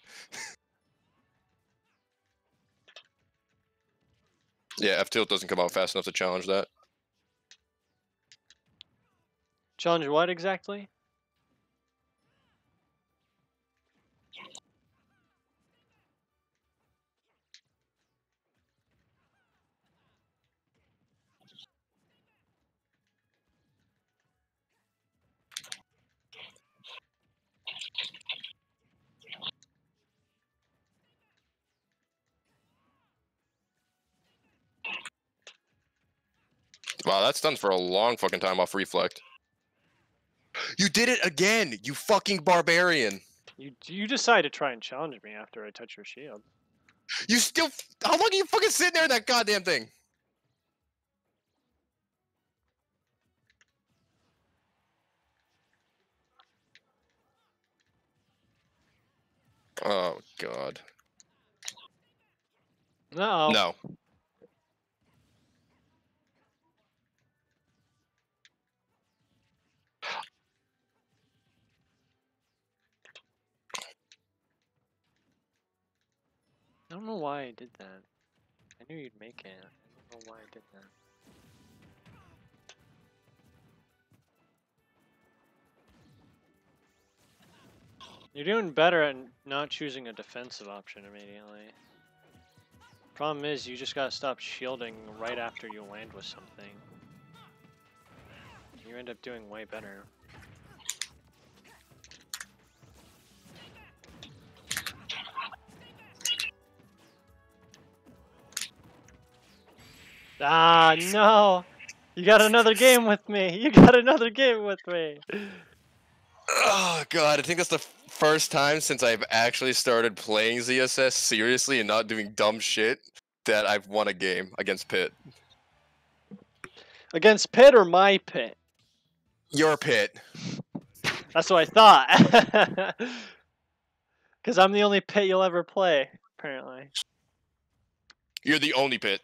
Yeah, F tilt doesn't come out fast enough to challenge that. Challenge what exactly? Wow, that stuns for a long fucking time off reflect. You did it again, you fucking barbarian. You decide to try and challenge me after I touch your shield. You still. How long are you fucking sitting there in that goddamn thing? Oh god. No. No. I don't know why I did that. I knew you'd make it. I don't know why I did that. You're doing better at not choosing a defensive option immediately. Problem is, you just gotta stop shielding right after you land with something. You end up doing way better. Ah, no! You got another game with me! You got another game with me! Oh god, I think that's the first time since I've actually started playing ZSS seriously and not doing dumb shit that I've won a game against Pit. Against Pit or my Pit? Your Pit. That's what I thought. Because I'm the only Pit you'll ever play, apparently. You're the only Pit.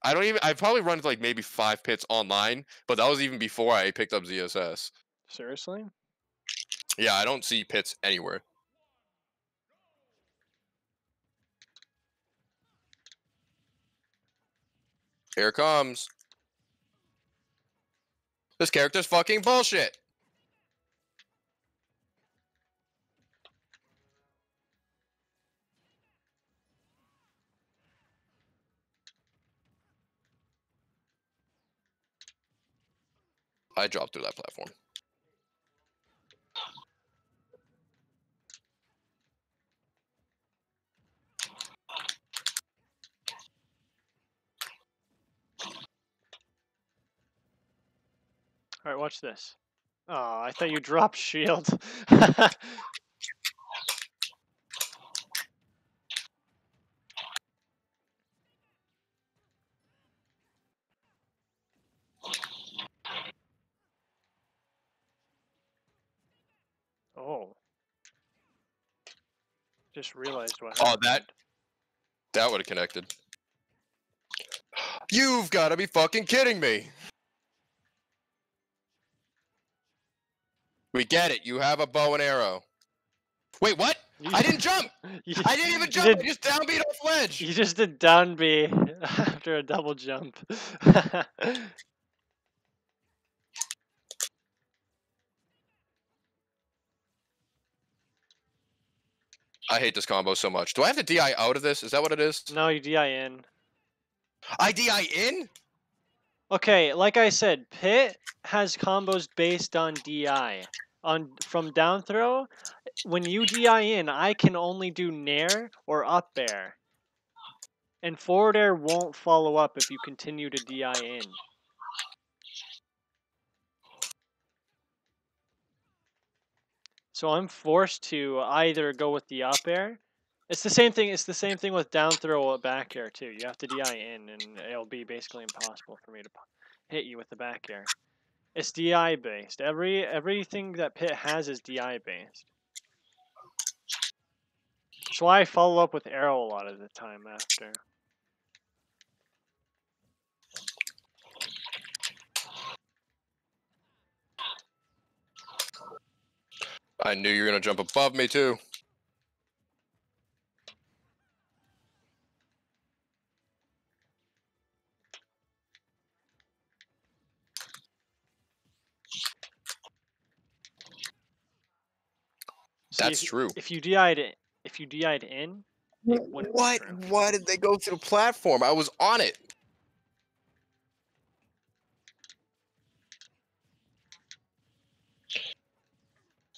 I've probably run like maybe 5 pits online, but that was even before I picked up ZSS. Seriously? Yeah, I don't see pits anywhere. Here it comes. This character's fucking bullshit. I dropped through that platform. Alright, watch this. Oh, I thought you dropped shield. Oh. Just realized what happened. Oh, that would have connected. You've got to be fucking kidding me. We get it. You have a bow and arrow. Wait, what? I didn't jump. I didn't even jump. I just downbeat off ledge. You just did down B after a double jump. I hate this combo so much. Do I have to DI out of this? Is that what it is? No, you DI in. I DI in? Okay, like I said, Pit has combos based on DI. From down throw, when you DI in, I can only do nair or up air. And forward air won't follow up if you continue to DI in. So I'm forced to either go with the up air. It's the same thing. It's the same thing with down throw or back air too. You have to DI in, and it'll be basically impossible for me to hit you with the back air. It's DI based. Everything that Pit has is DI based. That's why I follow up with arrow a lot of the time after. I knew you were gonna jump above me too. See, That's true. If you DI'd in, it wouldn't be What? true. Why did they go to the platform? I was on it.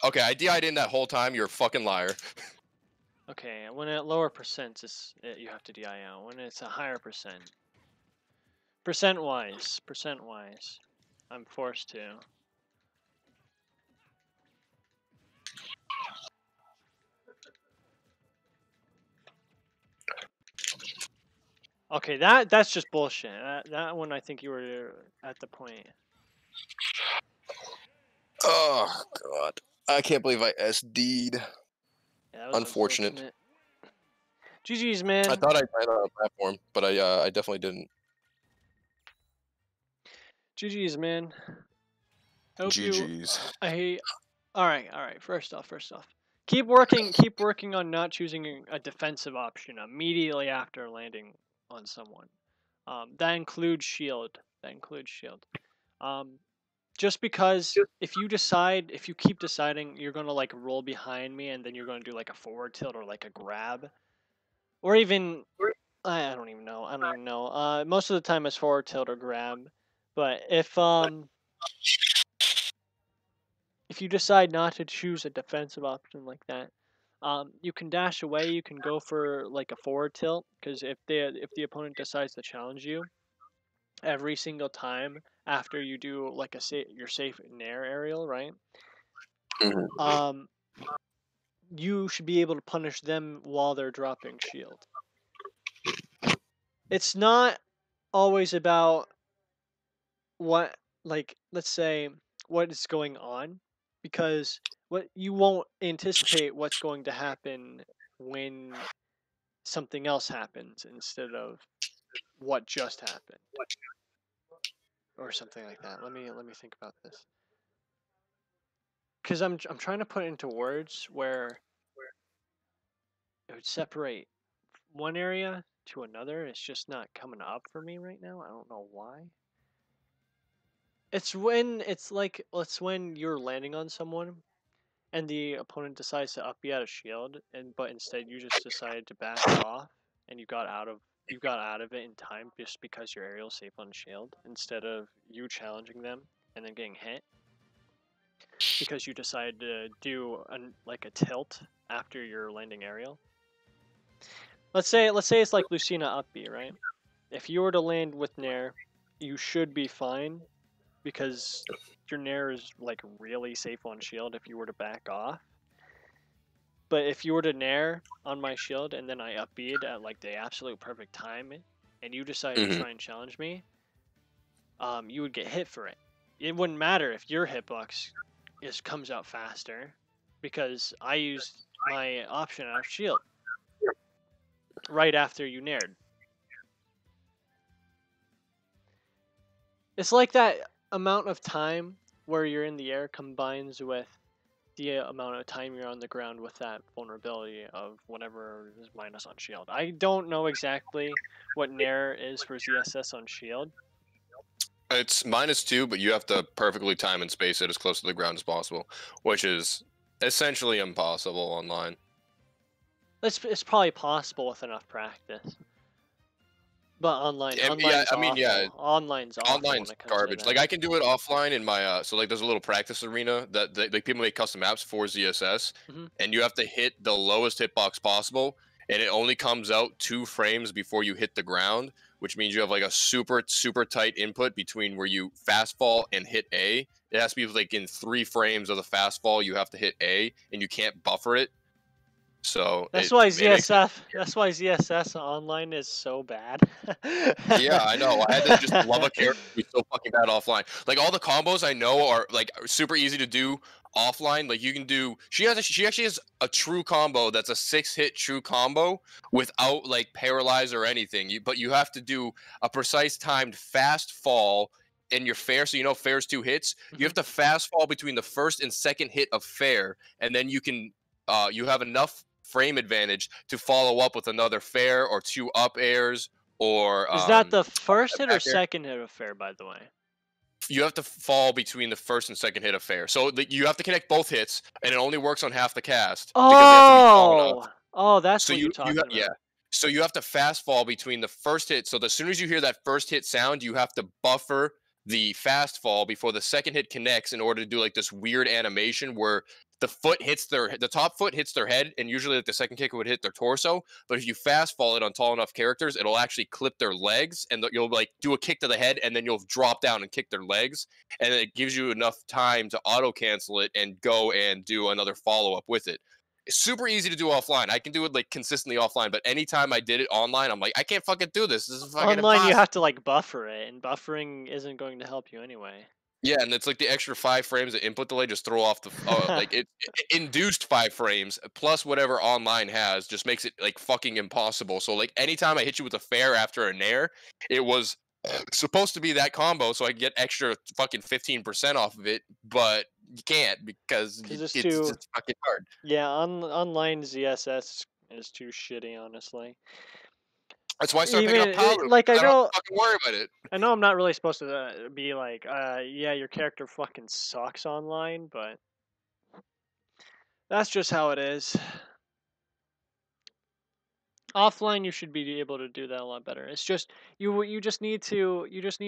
Okay, I DI'd in that whole time. You're a fucking liar. Okay, when at lower percents, you have to DI out. When it's a higher percent wise, I'm forced to. Okay, that's just bullshit. That one, I think you were at the point. Oh god, I can't believe I SD'd. Yeah, that was Unfortunate. GG's, man. I thought I died on a platform, but I definitely didn't. GG's, man. Hope GG's. All right. First off, keep working on not choosing a defensive option immediately after landing on someone. That includes shield. Just because if you keep deciding you're gonna like roll behind me and then you're gonna do like a forward tilt or like a grab, or even I don't even know. Most of the time it's forward tilt or grab, but if you decide not to choose a defensive option like that, you can dash away. You can go for like a forward tilt because if the opponent decides to challenge you every single time after you do like your safe nair aerial, right? Mm-hmm. You should be able to punish them while they're dropping shield. It's not always about what, like, let's say what is going on, because what you won't anticipate what's going to happen when something else happens instead of what just happened or something like that. Let me think about this, because I'm trying to put it into words where it would separate one area to another. It's just not coming up for me right now. I don't know why. It's when you're landing on someone and the opponent decides to up you out of shield, but instead you just decided to back off and you got out of it in time just because your aerial's safe on shield instead of you challenging them and then getting hit because you decided to do like a tilt after your landing aerial. Let's say it's like Lucina up B, right? If you were to land with Nair, you should be fine because your Nair is like really safe on shield if you were to back off. But if you were to Nair on my shield and then I up B'd at like the absolute perfect time and you decided to try and challenge me, you would get hit for it. It wouldn't matter if your hitbox comes out faster because I used my option out of shield right after you Naired. It's like that amount of time where you're in the air combines with the amount of time you're on the ground with that vulnerability of whatever is minus on shield. I don't know exactly what Nair is for ZSS on shield. It's -2, but you have to perfectly time and space it as close to the ground as possible, which is essentially impossible online. It's probably possible with enough practice. But online's garbage. Like I can do it offline in my so like there's a little practice arena that like people make custom maps for ZSS, and you have to hit the lowest hitbox possible, and it only comes out 2 frames before you hit the ground, which means you have like a super tight input between where you fast fall and hit A. It has to be like in 3 frames of the fast fall you have to hit A, and you can't buffer it. So that's why ZSS online is so bad. Yeah, I know. I had to just love a character who's so fucking bad offline. Like all the combos I know are like super easy to do offline. Like you can do. She actually has a true combo that's a 6-hit true combo without like paralyze or anything. But you have to do a precise timed fast fall and your fair, so you know fair's 2 hits, you have Mhm. to fast fall between the first and second hit of fair, and then you can you have enough frame advantage to follow up with another fair or 2 up airs or Is that the a first hit or back air. second hit of fair, by the way? You have to fall between the first and second hit of fair. So you have to connect both hits, and it only works on half the cast because they have to be tall enough. Oh! Oh, that's So what you're you talking yeah. about. So you have to fast fall between the first hit. So as soon as you hear that first hit sound, you have to buffer the fast fall before the second hit connects in order to do like this weird animation where the top foot hits their head, and usually like the second kick would hit their torso. But if you fast fall it on tall enough characters, it'll actually clip their legs, and you'll like do a kick to the head, and then you'll drop down and kick their legs, and it gives you enough time to auto cancel it and go and do another follow up with it. It's super easy to do offline. I can do it like consistently offline, but anytime I did it online, I'm like, I can't fucking do this. This is fucking Online, you impossible. have to like buffer it, and buffering isn't going to help you anyway. Yeah, and it's like the extra 5 frames of input delay just throw off the like it induced 5 frames plus whatever online has just makes it like fucking impossible. So like anytime I hit you with a fair after a nair, it was supposed to be that combo, so I get extra fucking 15% off of it, but you can't because Because it's it's too, just fucking hard. yeah, online ZSS is too shitty, honestly. That's why I started picking up Even Palu. like I don't have to fucking worry about it. I know I'm not really supposed to be like, yeah, your character fucking sucks online, but that's just how it is. Offline, you should be able to do that a lot better. It's just you just need to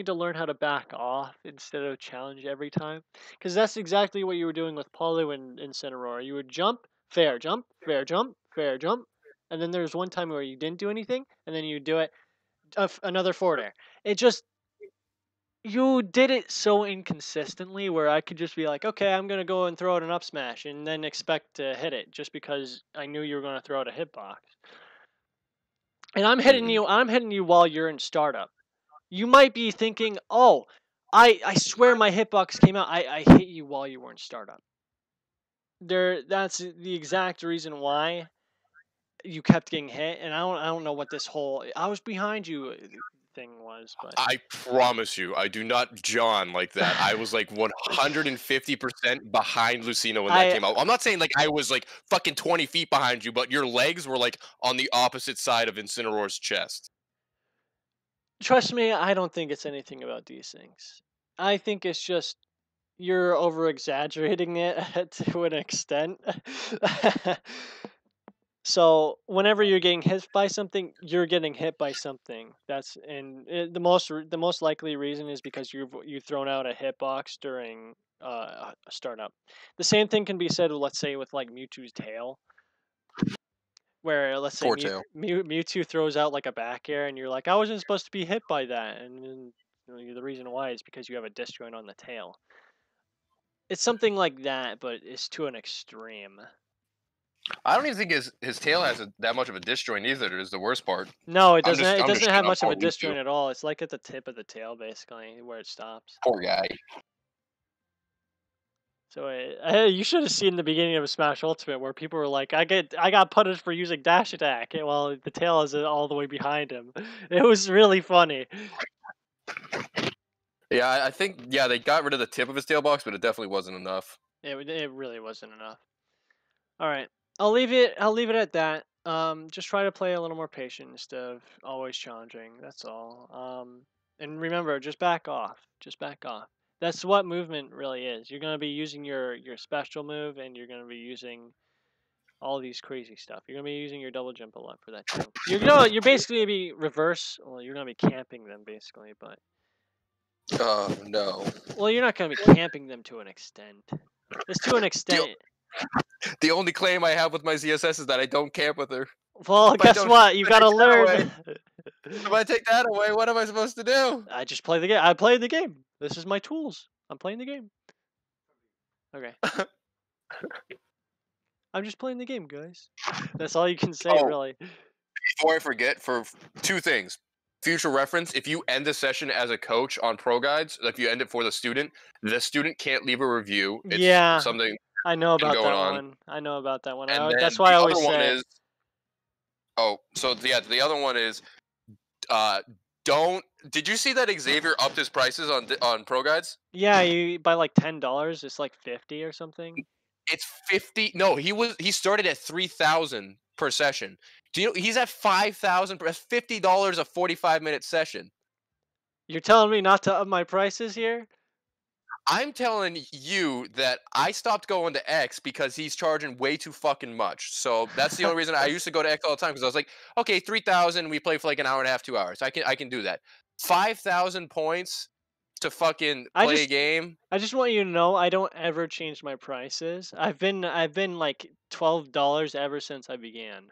learn how to back off instead of challenge every time, because that's exactly what you were doing with Palu and Incineroar. You would jump, fair, jump, fair, jump, fair, jump, and then there's one time where you didn't do anything, and then you do it another forward air. It just you did it so inconsistently where I could just be like, okay, I'm gonna go and throw out an up smash, and then expect to hit it just because I knew you were gonna throw out a hitbox. And Mhm. I'm hitting you while you're in startup. You might be thinking, oh, I swear my hitbox came out. I hit you while you were in startup. That's the exact reason why you kept getting hit, and I don't know what this whole I was behind you thing was, but I promise you, I do not John like that. I was like 150% behind Lucina when that I came out. I'm not saying like I was like fucking 20 feet behind you, but your legs were like on the opposite side of Incineroar's chest. trust me, I don't think it's anything about these things. I think it's just you're over exaggerating it to an extent. So whenever you're getting hit by something, you're getting hit by something. The most likely reason is because you've thrown out a hitbox during a startup. The same thing can be said, let's say, with like Mewtwo's tail, where let's say Poor tail. Mewtwo throws out like a back air, and you're like, I wasn't supposed to be hit by that, and then, the reason why is because you have a disjoint on the tail. It's something like that, but it's to an extreme. I don't even think his tail has that much of a disjoint either. Is the worst part. No, it I'm doesn't. just It I'm just doesn't have shitting on much of poor a Mewtwo. disjoint at all. It's like at the tip of the tail, basically, where it stops. Poor guy. So you should have seen the beginning of Smash Ultimate where people were like, I got punished for using dash attack," while the tail is all the way behind him. It was really funny. Yeah, I think they got rid of the tip of his tail box, but it definitely wasn't enough. It really wasn't enough. All right, I'll leave it at that. Just try to play a little more patient instead of always challenging. That's all. And remember, just back off. Just back off. That's what movement really is. You're gonna be using your special move, and you're gonna be using all these crazy stuff. You're gonna be using your double jump a lot for that too. You're basically gonna be reverse. Well, you're gonna be camping them basically, but Oh no. well, you're not gonna be camping them to an extent. It's to an The, extent. the only claim I have with my ZSS is that I don't camp with her. Well, If I guess don't, what? You if I gotta take that away, learn. if I take that away, what am I supposed to do? I just play the game. I play the game. This is my tools. I'm playing the game. Okay. I'm just playing the game, guys. That's all you can say, Oh, really. before I forget, for 2 things. Future reference, if you end a session as a coach on Proguides, if you end it for the student can't leave a review. It's Yeah, something I know been about going that on. one. I know about that one. And That's then why I the always other one say. is, oh, so yeah, the other one is, uh, Don't. Did you see that Xavier upped his prices on Proguides? Yeah, you by like $10, it's like 50 or something. It's 50. No, he started at 3,000 per session. Do you know he's at 5,000? That's $50 a 45-minute session. You're telling me not to up my prices here? I'm telling you that I stopped going to X because he's charging way too fucking much. So that's the only reason I used to go to X all the time because I was like, okay, 3,000, we play for like an hour and a half, 2 hours. I can do that. 5,000 points to fucking I play a just game. I just want you to know I don't ever change my prices. I've been like $12 ever since I began.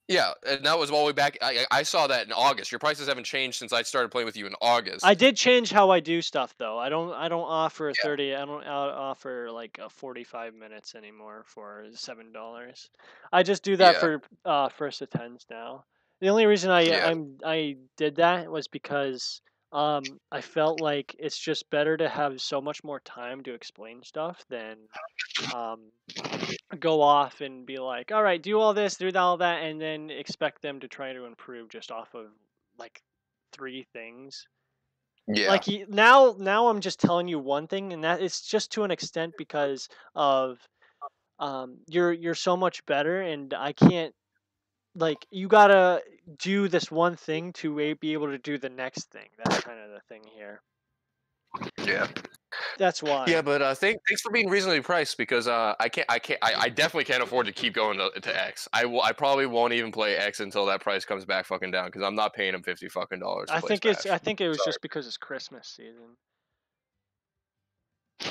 Yeah, and that was all the way back. I saw that in August. Your prices haven't changed since I started playing with you in I August. did change how I do stuff though. I don't offer Yeah, 30. I don't offer like 45 minutes anymore for $7. I just do that yeah, for first attends now. The only reason yeah, I did that was because I felt like it's just better to have so much more time to explain stuff than um go off and be like, all right, do all this, do all that, and then expect them to try to improve just off of like three things. yeah, Like now I'm just telling you one thing, and that it's just to an extent because of you're so much better, and I can't like you gotta do this one thing to be able to do the next thing. That's kind of the thing here. yeah. That's Yeah, why. but thanks for being reasonably priced because I definitely can't afford to keep going to X. I probably won't even play X until that price comes back fucking down because I'm not paying him $50 to play I Smash. think it was Sorry. just because it's Christmas season.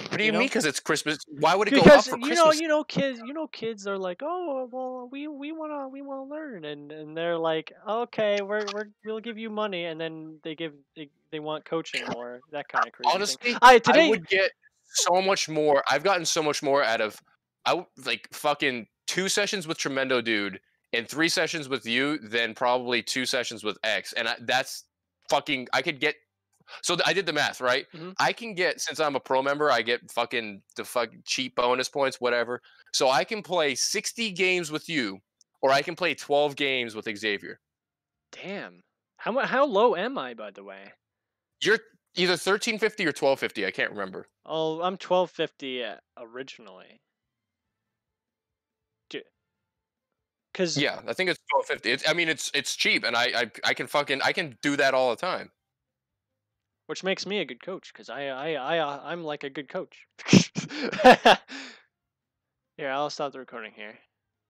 What do You you mean? know? Because it's Christmas? Why would it go up Because for Christmas? kids are like, oh well, we wanna learn, and they're like, okay, we'll give you money, and then they want coaching more, that kind of crazy thing. Honestly, I I today. would get so much more. I've gotten so much more out of like fucking 2 sessions with Tremendo Dude and 3 sessions with you than probably 2 sessions with X, and that's fucking. I could get. So I did the math, right? Mhm. I can get since I'm a pro member, I get fucking the cheap bonus points, whatever. So I can play 60 games with you, or I can play 12 games with Xavier. Damn, how low am I, by the way? You're either 1350 or 1250. I can't remember. Oh, I'm 1250 originally. Because Yeah, I think it's 1250. I mean, it's cheap, and I can fucking I can do that all the time. which makes me a good coach, because I'm like a good coach. Here, I'll stop the recording here.